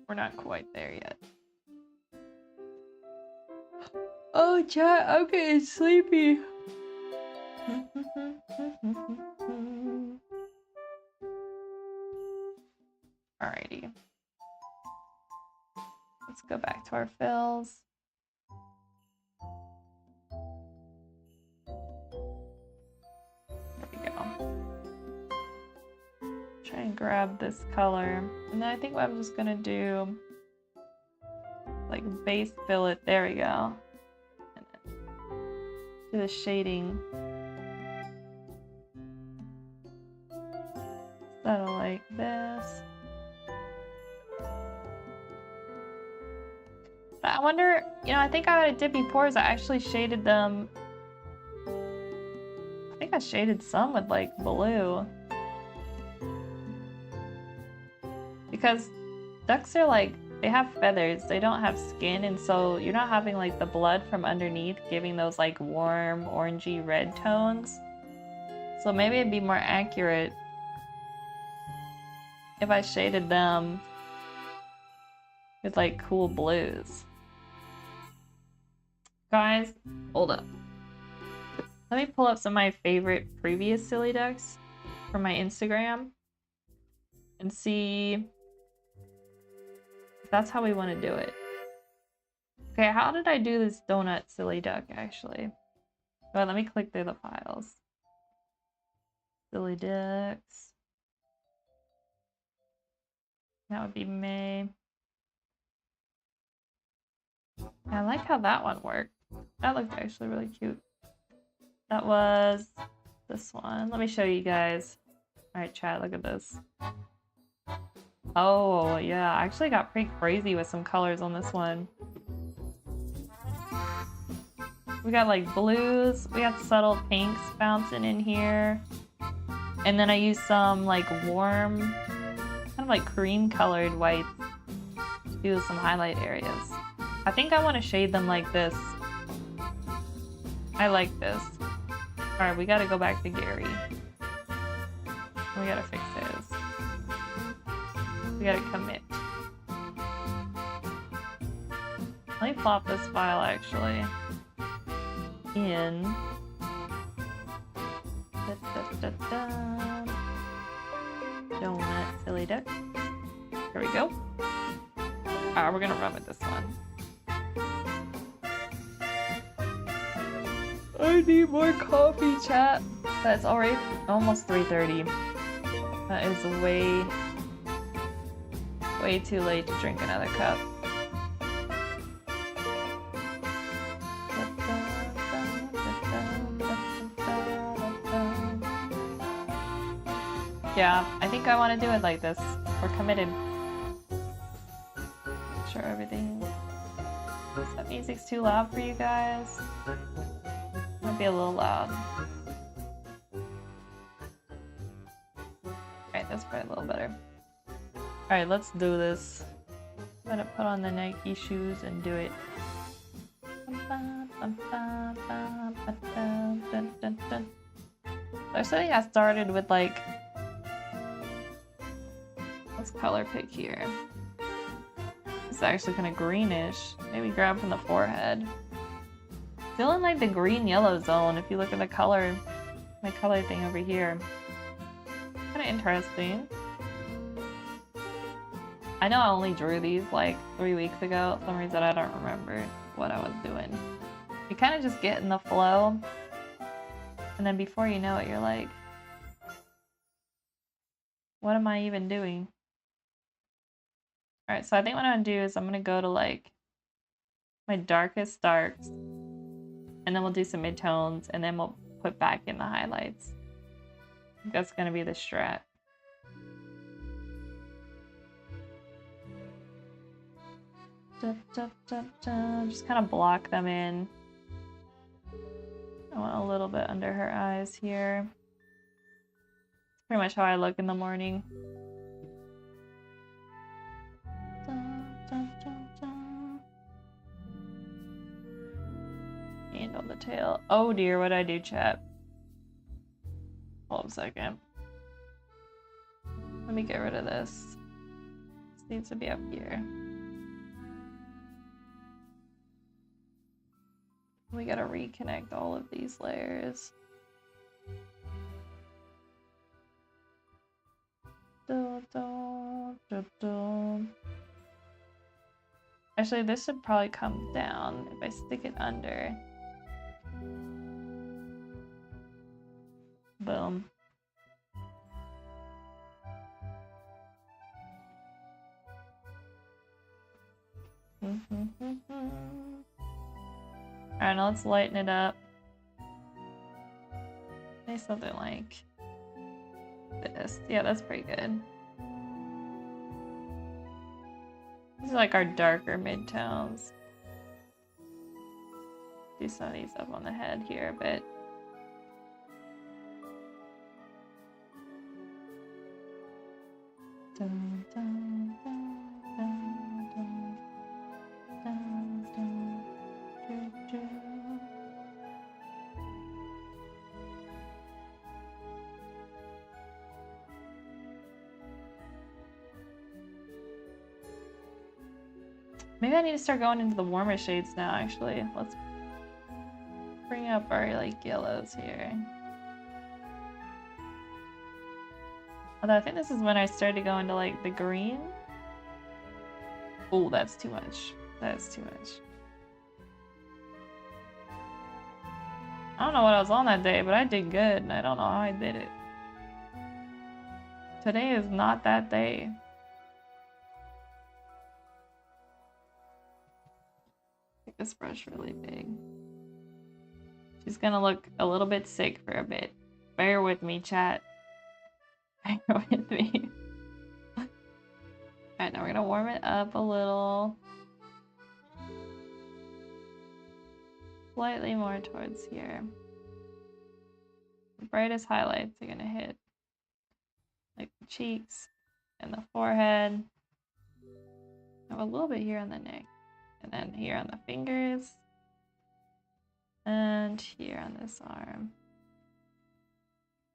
A: We're not quite there yet. Oh, chat, I'm getting sleepy. Alrighty. Let's go back to our fills. There we go. Try and grab this color. And then I think what I'm just gonna do, like base fill it. There we go. And then do the shading. wonder, you know, I think I had dippy pores. I actually shaded them. I think I shaded some with like blue. Because ducks are like, they have feathers, they don't have skin, and so you're not having like the blood from underneath giving those like warm orangey red tones. So maybe it'd be more accurate if I shaded them with like cool blues. Guys, hold up. Let me pull up some of my favorite previous silly ducks from my Instagram and see if that's how we want to do it. Okay, how did I do this donut silly duck actually? Well, let me click through the files. Silly ducks. That would be May. I like how that one worked. That looked actually really cute. That was this one. Let me show you guys. Alright, chat, look at this. Oh, yeah, I actually got pretty crazy with some colors on this one. We got like blues, we got subtle pinks bouncing in here. And then I used some like warm, kind of like cream colored whites to do some highlight areas. I think I want to shade them like this. I like this. Alright, we gotta go back to Gary. We gotta fix his. We gotta commit. Let me plop this file actually in. Donut silly duck. Here we go. Alright, we're gonna run with this one. I need more coffee, chat. That's already almost 3:30. That is way too late to drink another cup. Yeah, I think I want to do it like this. We're committed. Make sure everything. If that music's too loud for you guys, might be a little loud. Alright, that's probably a little better. Alright, let's do this. I'm gonna put on the Nike shoes and do it. There's something I started with like, let's color pick here. It's actually kind of greenish. Maybe grab from the forehead. Still in like the green yellow zone if you look at the color, my color thing over here. Kind of interesting. I know I only drew these like 3 weeks ago. For some reason I don't remember what I was doing. You kind of just get in the flow, and then before you know it, you're like, what am I even doing? Alright, so I think what I'm gonna do is I'm gonna go to like my darkest darks, and then we'll do some midtones, and then we'll put back in the highlights. I think that's gonna be the strat. Just kind of block them in. I want a little bit under her eyes here. It's pretty much how I look in the morning. And on the tail. Oh dear, what did I do, chat? Hold on a second. Let me get rid of this. This needs to be up here. We gotta reconnect all of these layers. Actually, this should probably come down if I stick it under. Boom. Alright, now let's lighten it up. Say something like this. Yeah, that's pretty good. These are like our darker midtones. do some of these up on the head here a bit. Dun, dun, dun, dun, dun, dun, dun, dun, dun. Maybe I need to start going into the warmer shades now, actually. Let's bring up our, like, yellows here. Although I think this is when I started to go into, like, the green. Oh, that's too much. That's too much. I don't know what I was on that day, but I did good, and I don't know how I did it. Today is not that day. Make this brush really big. She's gonna look a little bit sick for a bit. Bear with me, chat. Bear with me. Alright, now we're gonna warm it up a little. Slightly more towards here. The brightest highlights are gonna hit like the cheeks and the forehead. I have a little bit here on the neck. And then here on the fingers. And here on this arm.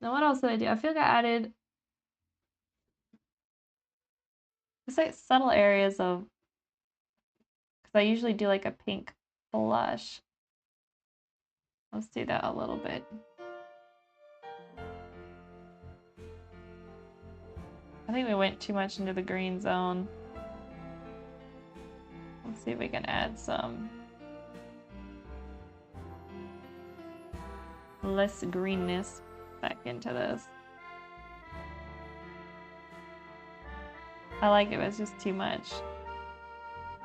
A: Now what else did I do? I feel like I added just like subtle areas of, because I usually do like a pink blush. Let's do that a little bit. I think we went too much into the green zone. Let's see if we can add some less greenness back into this. I like it, but it's just too much.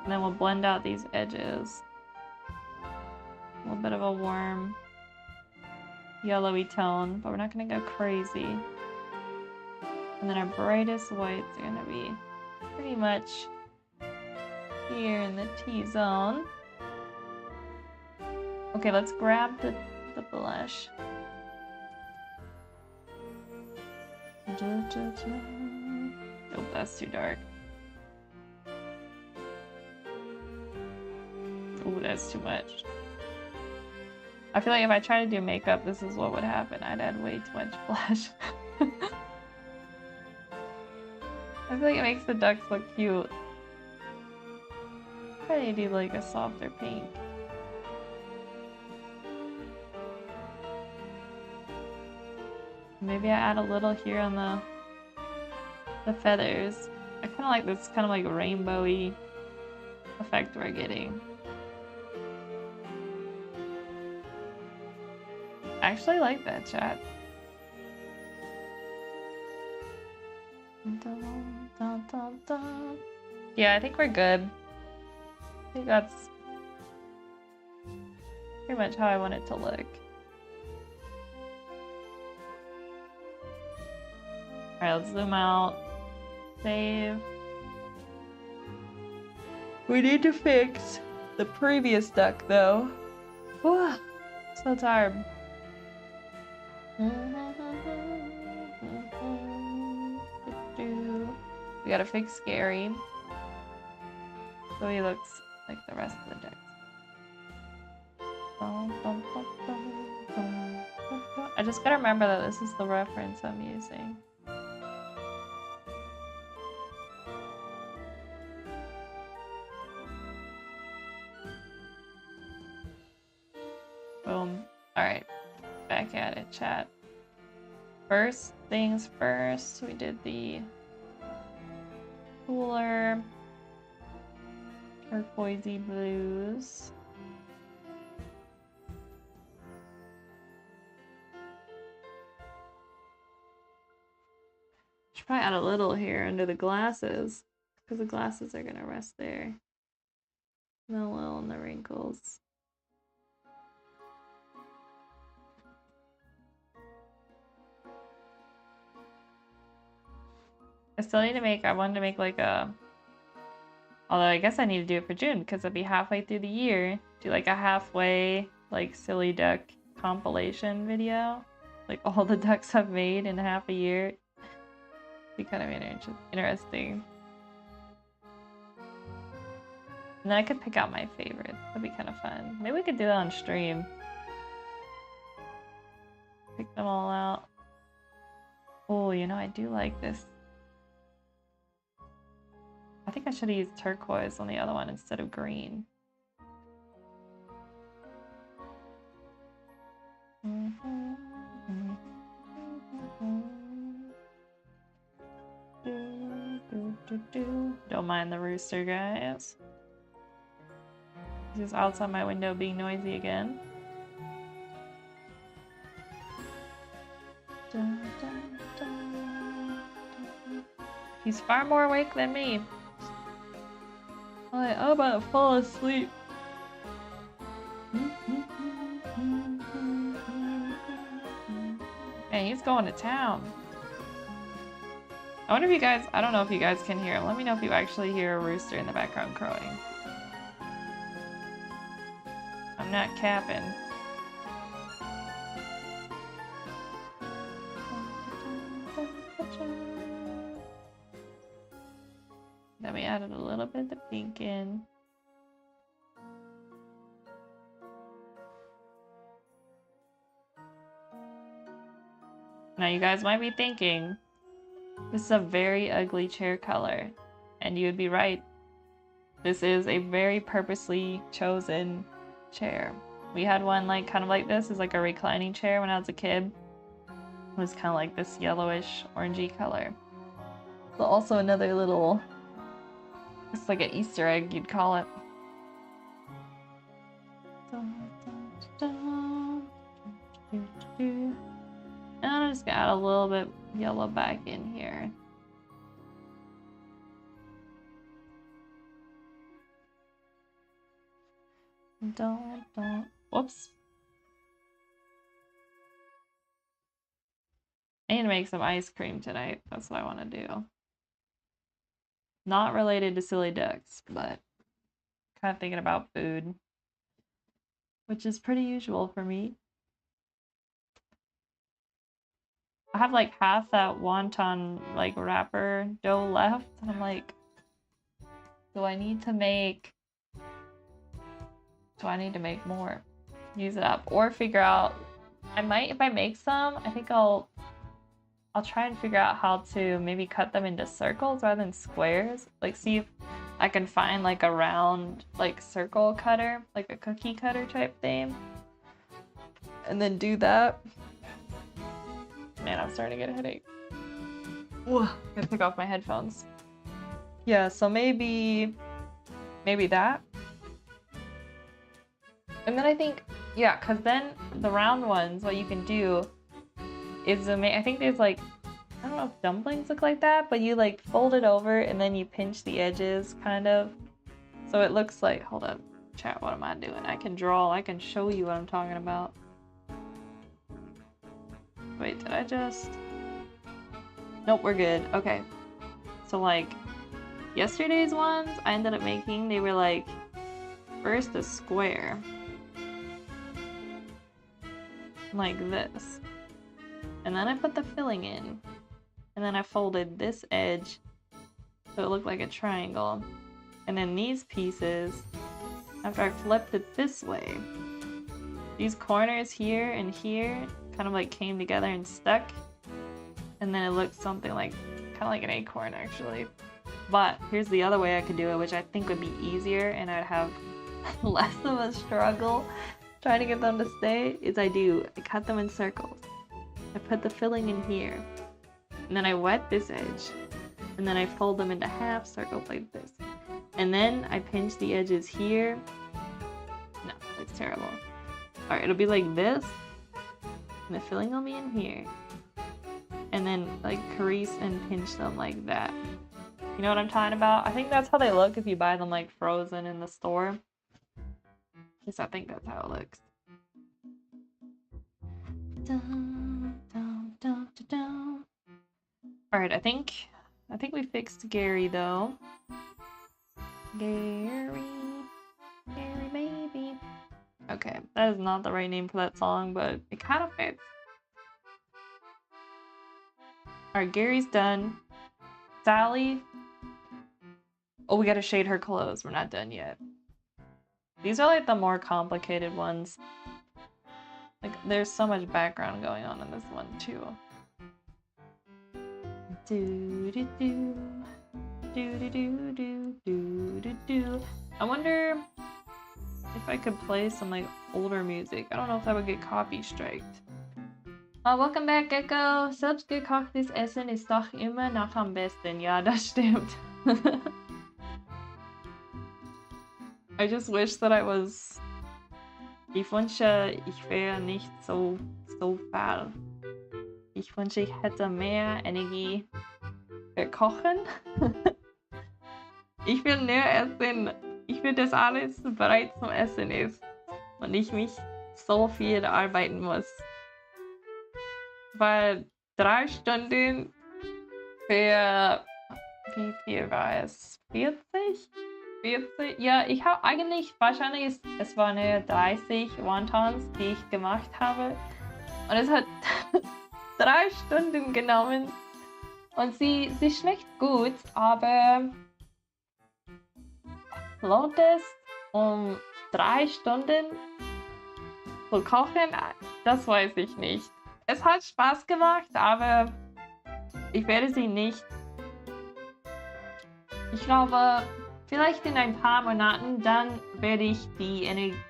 A: And then we'll blend out these edges. A little bit of a warm yellowy tone, but we're not gonna go crazy. And then our brightest whites are gonna be pretty much here in the T-zone. Okay, let's grab the blush. Oh, that's too dark. Oh, that's too much. I feel like if I try to do makeup, this is what would happen. I'd add way too much blush. I feel like it makes the ducks look cute. Probably do like a softer pink. Maybe I add a little here on the feathers. I kind of like this kind of like rainbowy effect we're getting. I actually like that, chat. Dun, dun, dun, dun. Yeah, I think we're good. I think that's pretty much how I want it to look. Alright, let's zoom out. Save. We need to fix the previous duck though. Whew, so tired. We gotta fix Gary so he looks like the rest of the ducks. I just gotta remember that this is the reference I'm using. Boom. Alright. Back at it, chat. First things first, we did the cooler turquoisey blues. Should probably add a little here under the glasses, because the glasses are gonna rest there. And a little in the wrinkles. I still need to make, I wanted to make like a, although I guess I need to do it for June because it'll be halfway through the year. Do like a halfway like silly duck compilation video, like all the ducks I've made in half a year. It'd be kind of interesting. And then I could pick out my favorites. That'd be kind of fun. Maybe we could do that on stream. Pick them all out. Oh, you know, I do like this. I think I should have used turquoise on the other one instead of green. Don't mind the rooster, guys. He's outside my window being noisy again. He's far more awake than me. I'm about to fall asleep. Man, he's going to town. I wonder if you guys, I don't know if you guys can hear him. Let me know if you actually hear a rooster in the background crowing. I'm not capping. Then we added a little bit of pink in. Now you guys might be thinking, this is a very ugly chair color. And you would be right. This is a very purposely chosen chair. We had one like kind of like this. It's like a reclining chair when I was a kid. It was kind of like this yellowish orangey color. But also another little, it's like an Easter egg, you'd call it. And I'm just gonna add a little bit yellow back in here. Whoops. I need to make some ice cream tonight. That's what I want to do. Not related to silly ducks, but kind of thinking about food, which is pretty usual for me. I have like half that wonton like wrapper dough left, and I'm like, do I need to make more? Use it up or figure out. I might, if I make some, I think I'll try and figure out how to maybe cut them into circles rather than squares. Like see if I can find like a round like circle cutter, like a cookie cutter type thing. And then do that. Man, I'm starting to get a headache. Ugh, gotta take off my headphones. Yeah, so maybe that. And then I think, yeah, cause then the round ones, what you can do is I think there's like, I don't know if dumplings look like that, but you like fold it over and then you pinch the edges kind of. So it looks like, hold up, chat, what am I doing? I can draw, I can show you what I'm talking about. Wait, did I just? Nope, we're good. Okay. So like yesterday's ones I ended up making, they were like first a square. Like this. And then I put the filling in. And then I folded this edge so it looked like a triangle. And then these pieces, after I flipped it this way, these corners here and here kind of like came together and stuck. And then it looked something like, kind of like an acorn actually. But here's the other way I could do it, which I think would be easier and I'd have less of a struggle trying to get them to stay, is I cut them in circles. I put the filling in here, and then I wet this edge, and then I fold them into half circles like this. And then I pinch the edges here. No, it's terrible. Alright, it'll be like this, and the filling will be in here. And then like crease and pinch them like that. You know what I'm talking about? I think that's how they look if you buy them like frozen in the store. At least I think that's how it looks. Alright, I think we fixed Gary though. Gary baby. Okay. That is not the right name for that song, but it kind of fits. Alright, Gary's done. Sally. Oh, we gotta shade her clothes. We're not done yet. These are like the more complicated ones. Like, there's so much background going on in this one, too. Do-do-do. Do-do-do-do-do-do-do. I wonder if I could play some, like, older music. I don't know if that would get copy striked. Welcome back, Gecko. Selbstgekochtes Essen ist doch immer noch am besten. Ja, das stimmt. I just wish that I was... Ich wünsche, ich wäre nicht so faul. Ich wünsche, ich hätte mehr Energie für Kochen. Ich will nur essen. Ich will, dass alles bereit zum Essen ist. Und ich mich so viel arbeiten muss. Weil 3 Stunden für... Wie viel war es? 40? 40? Ja, ich habe eigentlich... Wahrscheinlich es waren nur 30 Wontons, die ich gemacht habe. Und es hat 3 Stunden genommen. Und sie schmeckt gut, aber... Lohnt es, um 3 Stunden zu kochen? Das weiß ich nicht. Es hat Spaß gemacht, aber ich werde sie nicht. Ich glaube, vielleicht in ein paar Monaten, dann werde ich die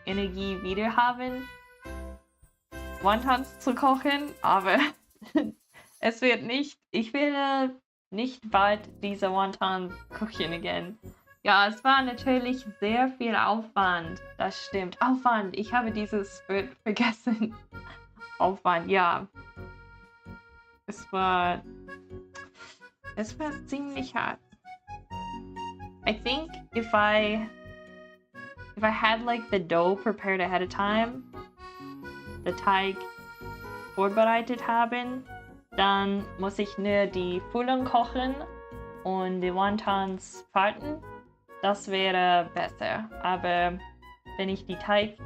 A: Energie wieder haben, Wontons zu kochen, aber es wird nicht. Ich werde nicht bald diese Wontons kochen again. Ja, es war natürlich sehr viel Aufwand. Das stimmt. Aufwand. Ich habe dieses Wort vergessen. Aufwand, ja. Es war ziemlich hart. I think if I had like the dough prepared ahead of time, the Teig vorbereitet haben, dann muss ich nur die Füllung kochen und die Wontons warten. Das wäre besser. Aber wenn ich die Teig,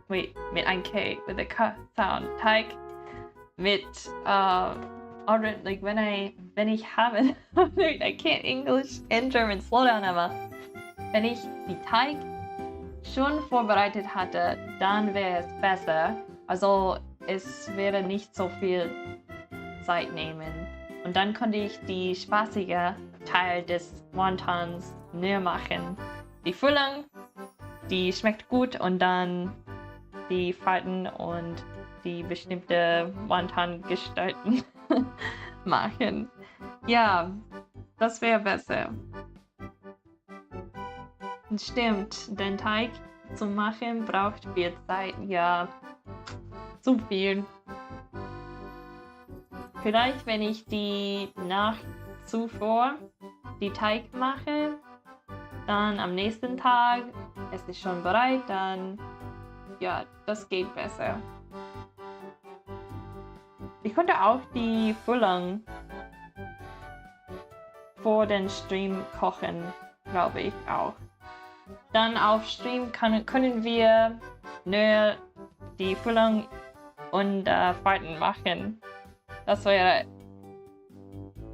A: wait, mit ein K, with a K sound, Teig mit, like wenn ich habe, I can't English and German, slow down, Emma. Wenn ich die Teig schon vorbereitet hatte, dann wäre es besser. Also es wäre nicht so viel Zeit nehmen. Und dann konnte ich die spaßige Teil des Wontons nur machen. Die Füllung, die schmeckt gut und dann die Falten und die bestimmte Wonton-Gestalten machen. Ja, das wäre besser. Und stimmt, den Teig zu machen braucht viel Zeit. Ja, zu viel. Vielleicht, wenn ich die Nacht zuvor die Teig mache, dann am nächsten Tag, es ist schon bereit, dann, ja, das geht besser. Ich konnte auch die Füllung vor dem Stream kochen, glaube ich auch. Dann auf Stream können wir nur die Füllung und Falten machen. Das wäre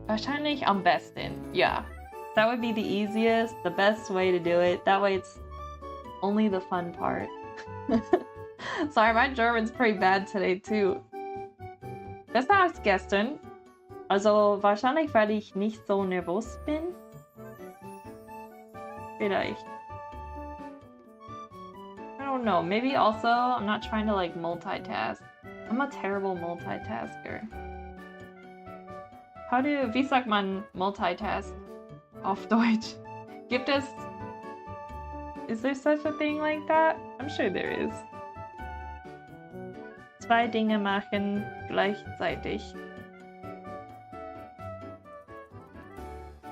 A: wahrscheinlich am besten. Yeah, that would be the easiest, the best way to do it. That way it's only the fun part. Sorry, my German's pretty bad today too. Besser als gestern. Also wahrscheinlich, weil ich nicht so nervös bin. Vielleicht. I don't know. Maybe also I'm not trying to like multitask. I'm a terrible multitasker. Wie sagt man multitask auf Deutsch? Gibt es... Is there such a thing like that? I'm sure there is. 2 Dinge machen gleichzeitig.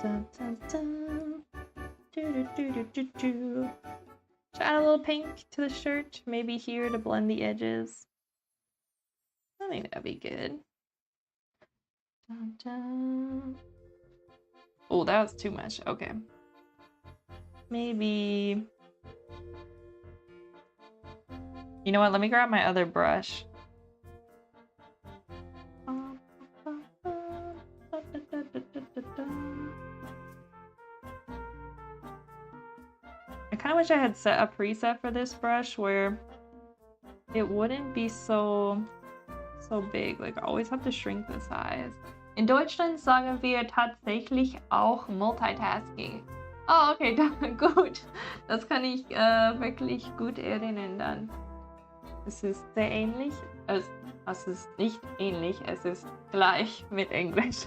A: Dun, dun, dun. Do, do, do, do, do. Should I add a little pink to the shirt? Maybe here to blend the edges. I think that'd be good. Dun, dun. Oh, that was too much. Okay. Maybe You know what? Let me grab my other brush. I kind of wish I had set a preset for this brush where it wouldn't be so big. Like, I always have to shrink the size. In Deutschland sagen wir tatsächlich auch Multitasking. Oh, okay, gut. Das kann ich wirklich gut erinnern dann. Es ist sehr ähnlich. Es ist nicht ähnlich, es ist gleich mit Englisch.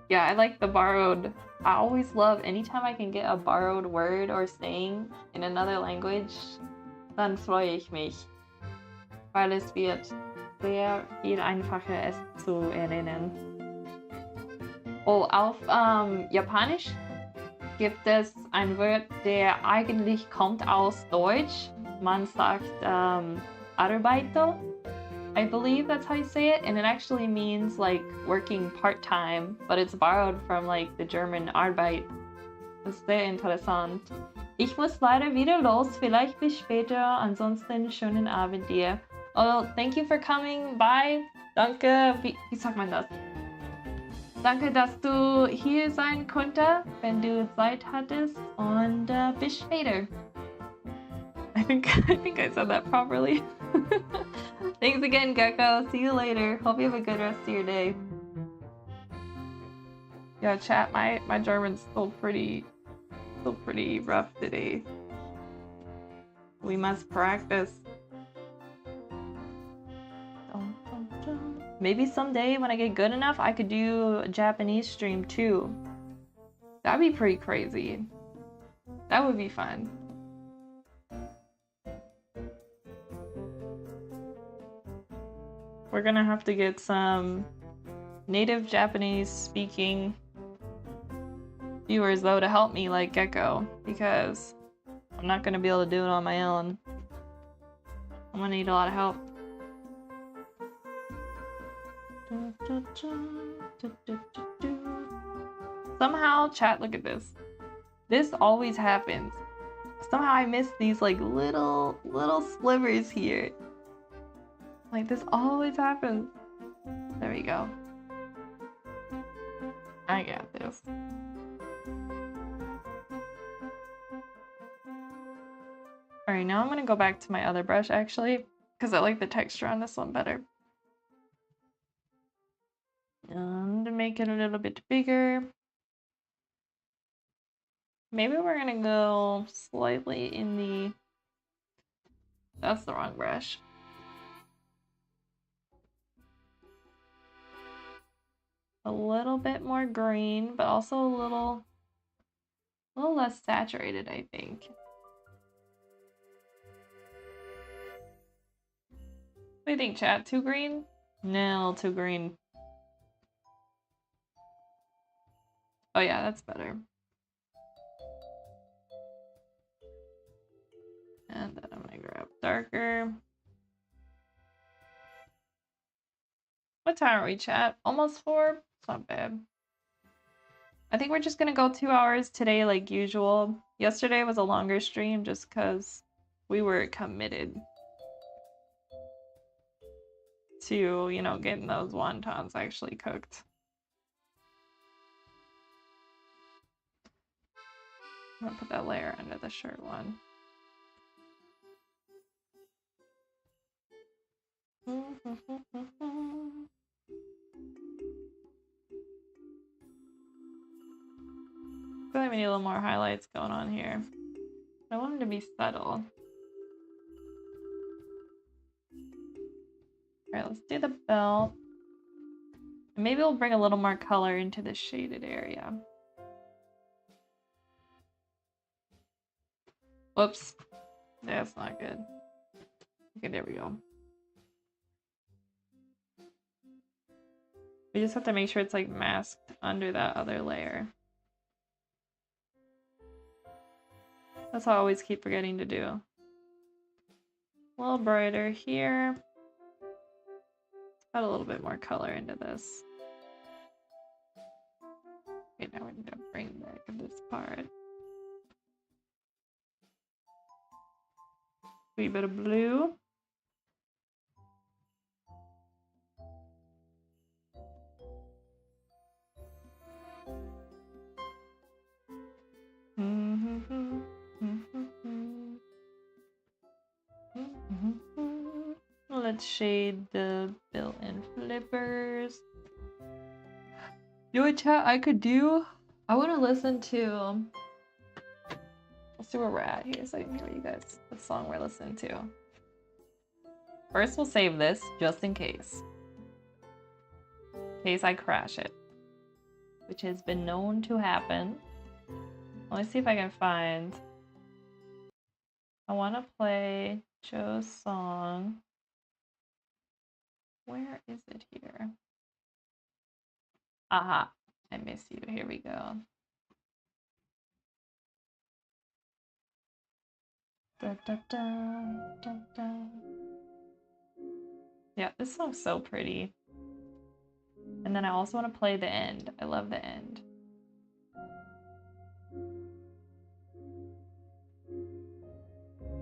A: Yeah, I like the borrowed. I always love anytime I can get a borrowed word or saying in another language, dann freue ich mich. Weil es wird sehr viel einfacher, es zu erinnern. Oh, auf Japanisch gibt es ein Wort, der eigentlich kommt aus Deutsch. Man sagt Arbeiter. I believe that's how you say it, and it actually means like working part-time, but it's borrowed from like the German Arbeit. Das ist sehr interessant. Ich muss leider wieder los, vielleicht bis später, ansonsten schönen Abend dir. Oh, thank you for coming, bye. Danke, wie sagt man das? Danke, dass du hier sein konntest, wenn du Zeit hattest, und bis später. I think I said that properly. Thanks again, Gecko. See you later. Hope you have a good rest of your day. Yeah, chat, my German's still pretty rough today. We must practice. Maybe someday when I get good enough, I could do a Japanese stream too. That'd be pretty crazy. That would be fun. We're gonna have to get some native Japanese speaking viewers though to help me like Gecko, because I'm not gonna be able to do it on my own. I'm gonna need a lot of help. Somehow, chat, look at this. This always happens. Somehow I miss these like little slivers here. Like, this always happens. There we go. I got this. Alright, now I'm gonna go back to my other brush actually, because I like the texture on this one better. And to make it a little bit bigger. Maybe we're gonna go slightly in the... That's the wrong brush. A little bit more green, but also a little less saturated, I think. What do you think, chat? Too green? No, too green. Oh yeah, that's better. And then I'm gonna grab darker. What time are we, chat? Almost 4? It's not bad. I think we're just gonna go 2 hours today like usual. Yesterday was a longer stream just because we were committed to, you know, getting those wontons actually cooked. I'm gonna put that layer under the shirt one. I feel like we need a little more highlights going on here. I want them to be subtle. Alright, let's do the belt. And maybe we'll bring a little more color into the shaded area. Whoops. That's not good. Okay, there we go. We just have to make sure it's like masked under that other layer. That's what I always keep forgetting to do. A little brighter here. Let's add a little bit more color into this. Okay, now we need to bring back this part. Wee bit of blue. Let's shade the built-in flippers. You know what chat I could do? I want to listen to... Let's see where we're at here so I can hear you guys the song we're listening to. First we'll save this just in case. In case I crash it. Which has been known to happen. Let me see if I can find... I want to play Joe's song. Where is it here? Aha, I miss you. Here we go. Da, da, da, da, da. Yeah, this song's so pretty. And then I also want to play the end. I love the end.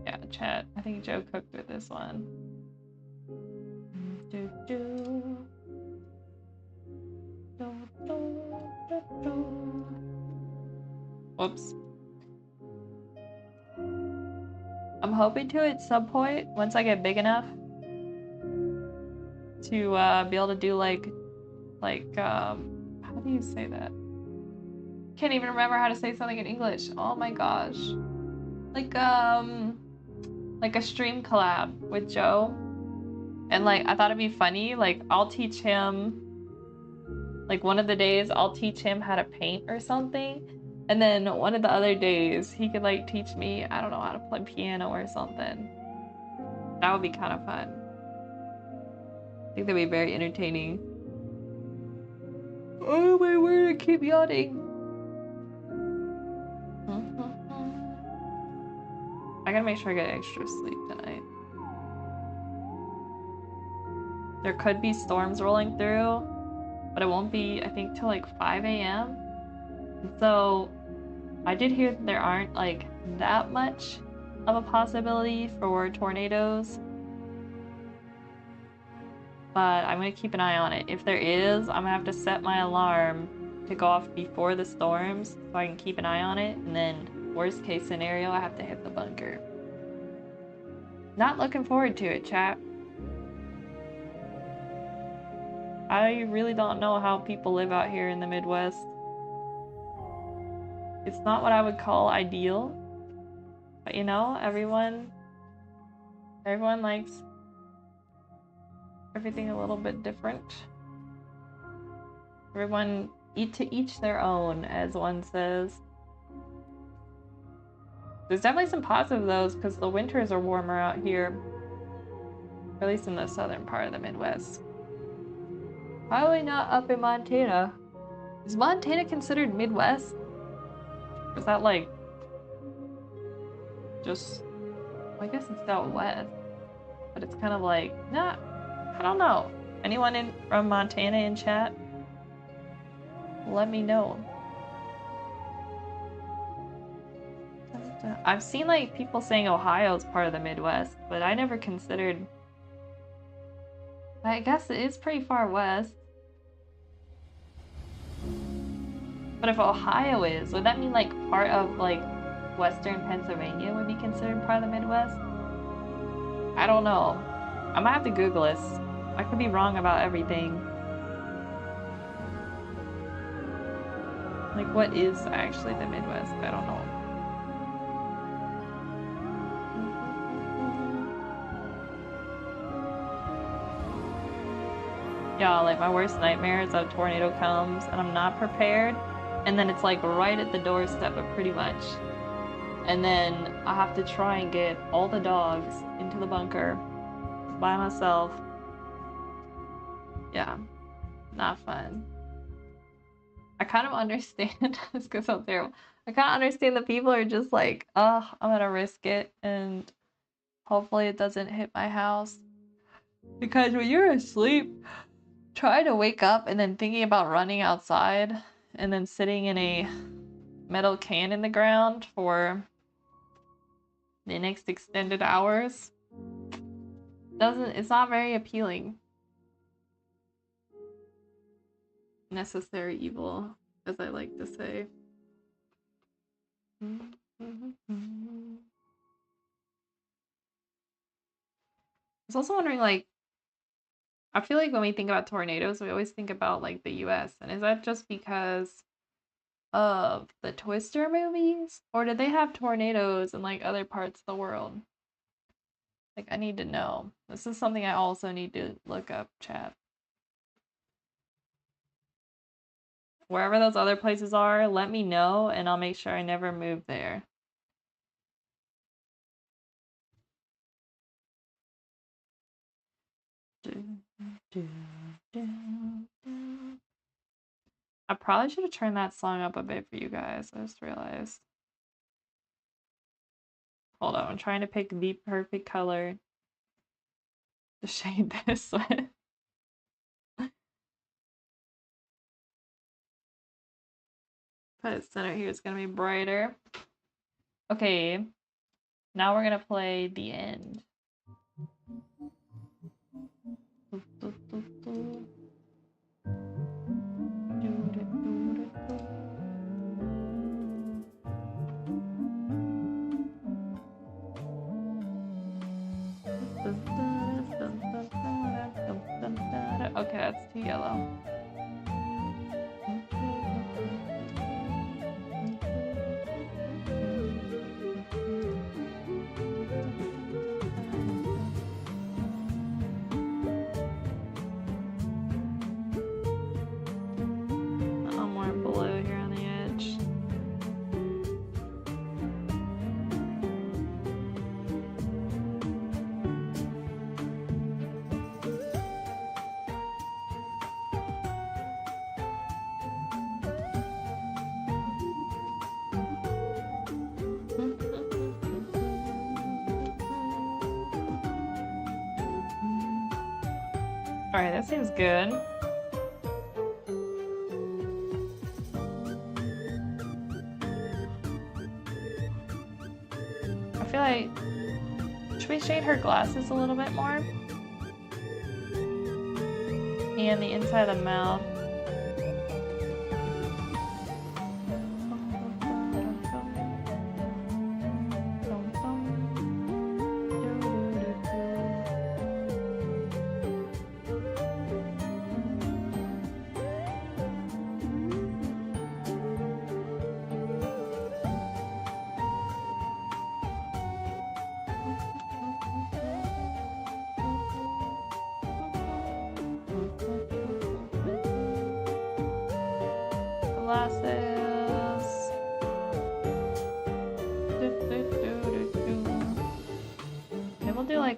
A: Yeah, chat. I think Joe cooked with this one. Do, do. Do, do, do, do. Whoops. I'm hoping to at some point, once I get big enough, to be able to do like, how do you say that? Can't even remember how to say something in English. Oh my gosh. Like a stream collab with Joe. And like, I thought it'd be funny. Like, I'll teach him, like one of the days I'll teach him how to paint or something. And then one of the other days he could like teach me, I don't know, how to play piano or something. That would be kind of fun. I think that'd be very entertaining. Oh my word, I keep yawning. I gotta make sure I get extra sleep tonight. There could be storms rolling through, but it won't be, I think, till like 5 a.m. So I did hear that there aren't like that much of a possibility for tornadoes, but I'm gonna keep an eye on it. If there is, I'm gonna have to set my alarm to go off before the storms so I can keep an eye on it, and then worst case scenario, I have to hit the bunker. Not looking forward to it, chat. I really don't know how people live out here in the Midwest. It's not what I would call ideal, but you know, everyone likes everything a little bit different. Everyone to each their own, as one says. There's definitely some positive though, because the winters are warmer out here, or at least in the southern part of the Midwest. Probably not up in Montana. Is Montana considered Midwest? Or is that like just, I guess it's out west, but it's kind of like, nah, I don't know. Anyone from Montana in chat? Let me know. I've seen like people saying Ohio's part of the Midwest, but I never considered. I guess it is pretty far west. But if Ohio is, would that mean like part of like Western Pennsylvania would be considered part of the Midwest? I don't know. I might have to Google this. I could be wrong about everything. Like, what is actually the Midwest? I don't know. Y'all, like, my worst nightmare is a tornado comes and I'm not prepared, and then it's like right at the doorstep, but pretty much. And then I have to try and get all the dogs into the bunker by myself. Yeah, not fun. I kind of understand, this goes so terrible. I kind of understand that people are just like, oh, I'm gonna risk it and hopefully it doesn't hit my house. Because when you're asleep, try to wake up and then thinking about running outside and then sitting in a metal can in the ground for The next extended hours. It's not very appealing. Necessary evil, as I like to say. I was also wondering, like, I feel like when we think about tornadoes, we always think about, like, the US. And is that just because of the Twister movies? Or did they have tornadoes in, like, other parts of the world? Like, I need to know. This is something I also need to look up, chat. Wherever those other places are, let me know, and I'll make sure I never move there. I probably should have turned that song up a bit for you guys. I just realized. Hold on, I'm trying to pick the perfect color to shade this with. Put it center here, it's gonna be brighter. Okay, now we're gonna play the end. Okay, that's too yellow. More blue here on the edge. Alright, that seems good. I feel like... Should we shade her glasses a little bit more? And the inside of the mouth.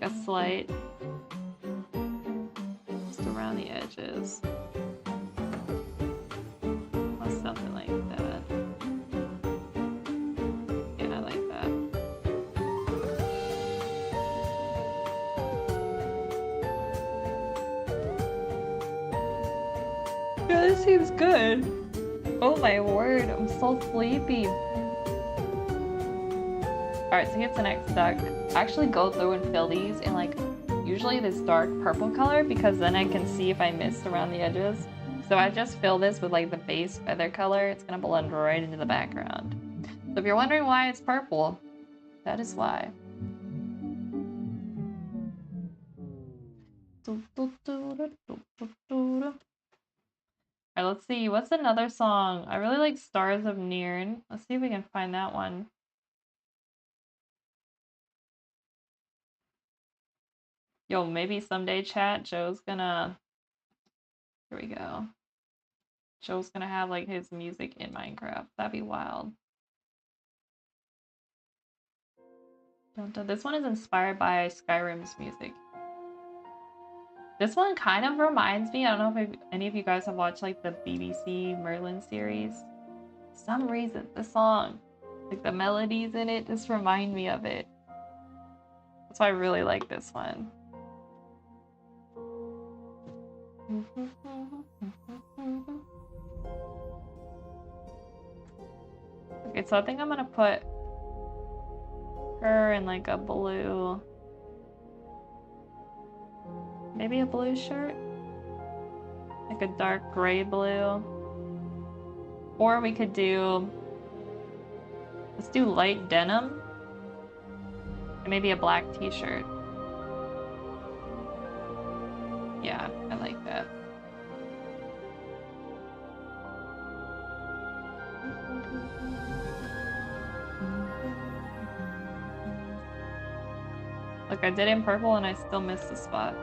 A: A slight just around the edges or something like that. Yeah, I like that. Yeah, this seems good. Oh my word, I'm so sleepy. Alright, so here's the next duck. I actually go through and fill these in like usually this dark purple color because then I can see if I missed around the edges. So I just fill this with like the base feather color. It's gonna blend right into the background. So if you're wondering why it's purple, that is why. Alright, let's see. What's another song? I really like Stars of Nirn. Let's see if we can find that one. Yo, maybe someday, chat, Joe's gonna... Here we go. Joe's gonna have, like, his music in Minecraft. That'd be wild. This one is inspired by Skyrim's music. This one kind of reminds me, I don't know if any of you guys have watched, like, the BBC Merlin series. For some reason, the song, like, the melodies in it just remind me of it. That's why I really like this one. Okay, so I think I'm gonna put Her in like a blue, maybe a blue shirt, like a dark gray blue. Or we could do, let's do light denim and maybe a black t-shirt. Yeah, I like that. Look, I did it in purple and I still missed the spot.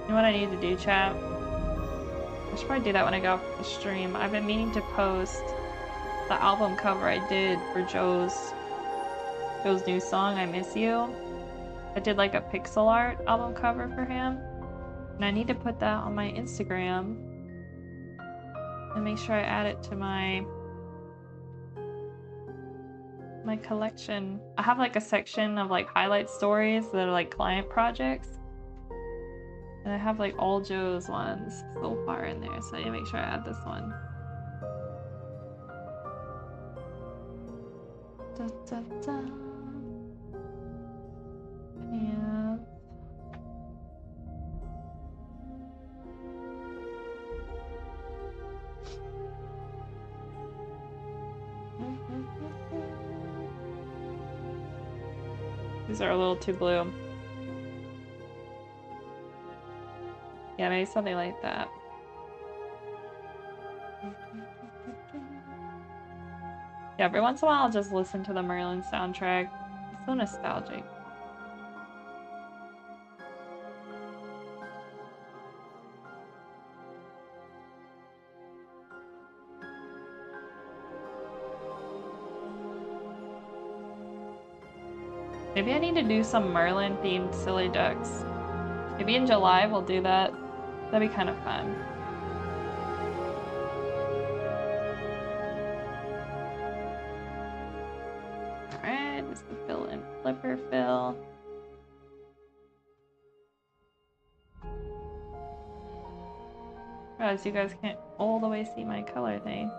A: You know what I need to do, chat? I should probably do that when I get off the stream. I've been meaning to post the album cover I did for Joe's new song, I Miss You. I did like a pixel art album cover for him. And I need to put that on my Instagram and make sure I add it to my collection. I have like a section of like highlight stories that are like client projects. And I have like all Joe's ones so far in there, so I need to make sure I add this one. Da, da, da. And these are a little too blue. Yeah, maybe something like that. Yeah, every once in a while I'll just listen to the Merlin soundtrack. It's so nostalgic. Maybe I need to do some Merlin themed silly ducks. Maybe in July we'll do that. That'd be kind of fun. Alright, this is the fill and flipper fill. Realize you guys can't all the way see my color thing.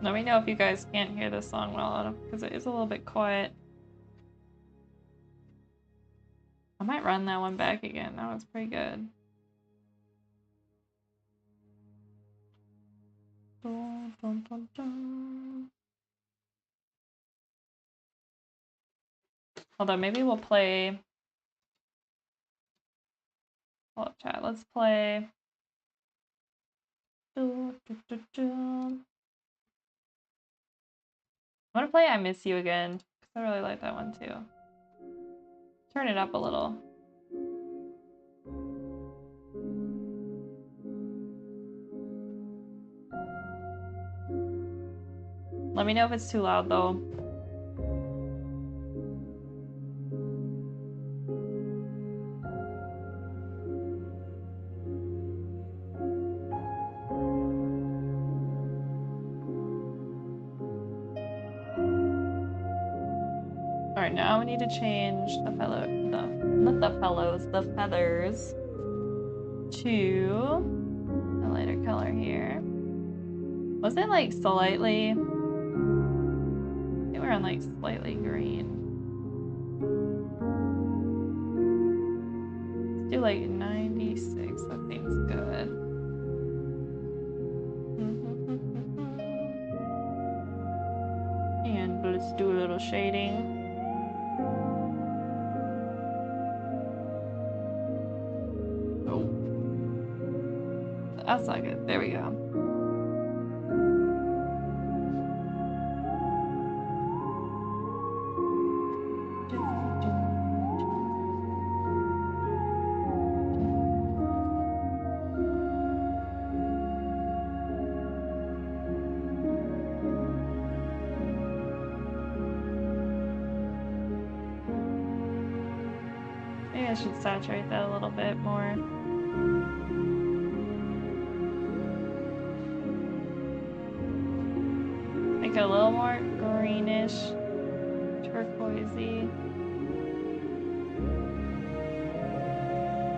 A: Let me know if you guys can't hear this song well, because it is a little bit quiet. I might run that one back again. That was pretty good. Dun, dun, dun, dun. Although maybe we'll play. Hold up, chat. Let's play. I'm gonna play I Miss You again, because I really like that one too. Turn it up a little. Let me know if it's too loud though. Alright, now we need to change the the feathers to a lighter color here. Was it like slightly? I think we're on like slightly green. Let's do like 90. 36. That seems good. And let's do a little shading. Oh. That's not good. There we go. Maybe I should saturate that a little bit more. Make it a little more greenish, turquoisey.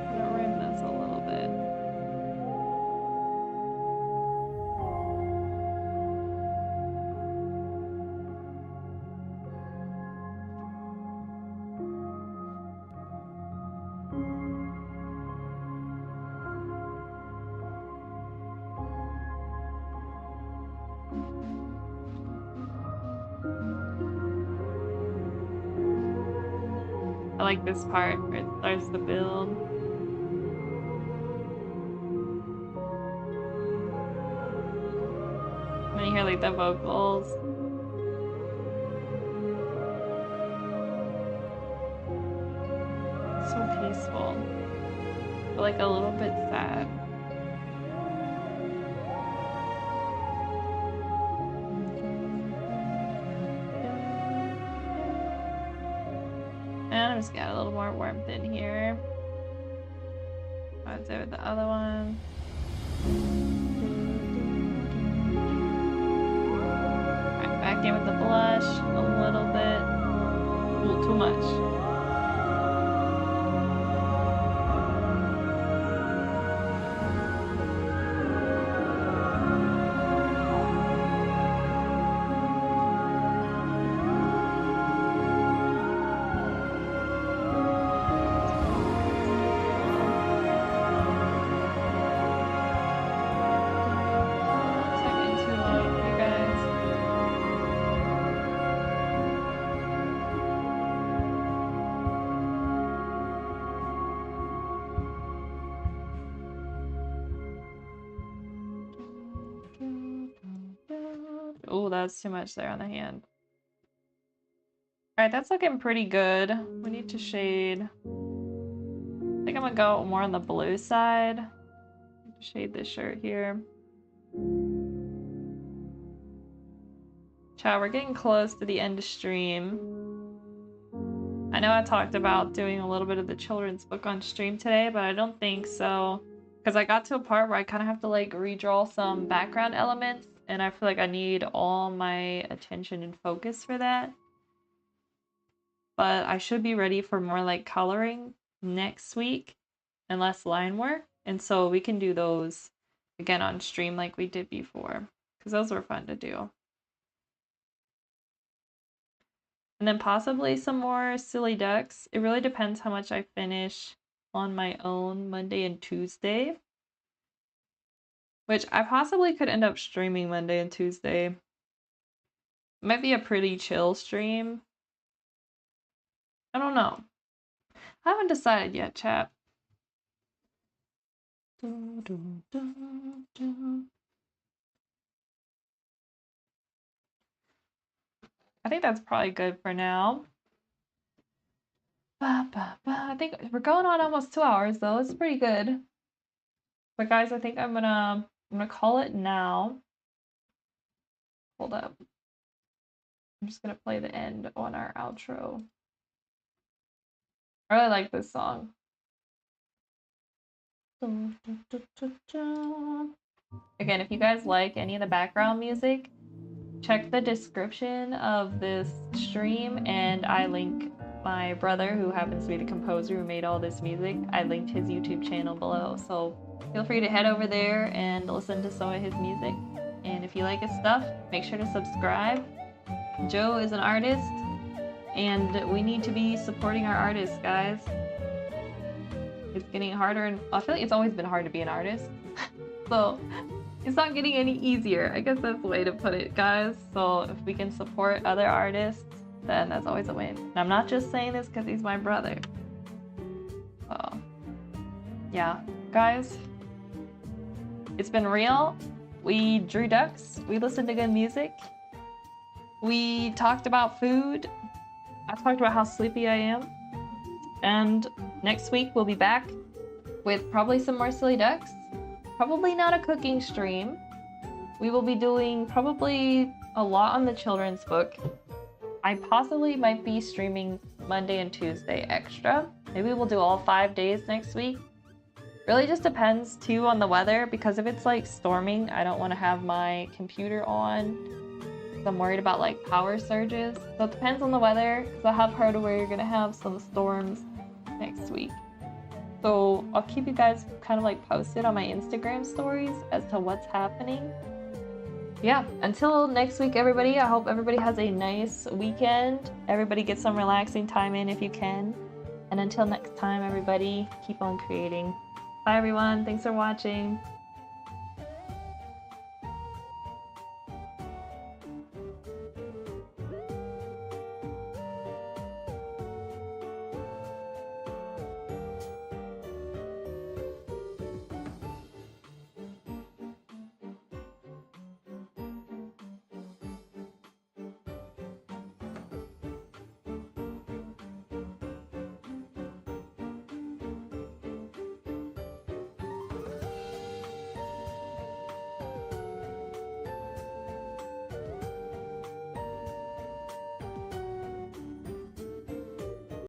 A: I'm gonna rim this a little bit. I like this part where it starts to build. And then you hear like the vocals. So peaceful. But like a little bit sad. And I'm just got a little more warmth in here. I'd say with the other one. Alright, back in with the blush a little bit. Ooh, too much. Oh, that's too much there on the hand. Alright, that's looking pretty good. We need to shade. I think I'm gonna go more on the blue side. Shade this shirt here. Ciao, we're getting close to the end of stream. I know I talked about doing a little bit of the children's book on stream today, but I don't think so. Because I got to a part where I kind of have to like redraw some background elements, and I feel like I need all my attention and focus for that. But I should be ready for more like coloring next week and less line work. And so we can do those again on stream like we did before, because those were fun to do. And then possibly some more silly ducks. It really depends how much I finish on my own Monday and Tuesday. Which I possibly could end up streaming Monday and Tuesday. It might be a pretty chill stream. I don't know. I haven't decided yet, chat. I think that's probably good for now. I think we're going on almost 2 hours though. It's pretty good. But guys, I think I'm gonna call it now. Hold up. I'm just gonna play the end on our outro. I really like this song. Again, if you guys like any of the background music, check the description of this stream and I link my brother, who happens to be the composer who made all this music. I linked his YouTube channel below, so feel free to head over there and listen to some of his music. And if you like his stuff, make sure to subscribe. Joe is an artist, and we need to be supporting our artists, guys. it's getting harder, and I feel like it's always been hard to be an artist. So it's not getting any easier. I guess that's the way to put it, guys. So if we can support other artists, then that's always a win. And I'm not just saying this because he's my brother. So yeah, guys, it's been real. We drew ducks. We listened to good music. We talked about food. I talked about how sleepy I am. And next week we'll be back with probably some more silly ducks. Probably not a cooking stream. We will be doing probably a lot on the children's book. I possibly might be streaming Monday and Tuesday extra. Maybe we'll do all 5 days next week. Really just depends too on the weather, because if it's like storming, I don't want to have my computer on. I'm worried about like power surges. So it depends on the weather, because I have heard where you're gonna have some storms next week. So I'll keep you guys kind of like posted on my Instagram stories as to what's happening. Yeah, until next week, everybody, I hope everybody has a nice weekend. Everybody get some relaxing time in if you can. And until next time, everybody, keep on creating. Bye everyone, thanks for watching.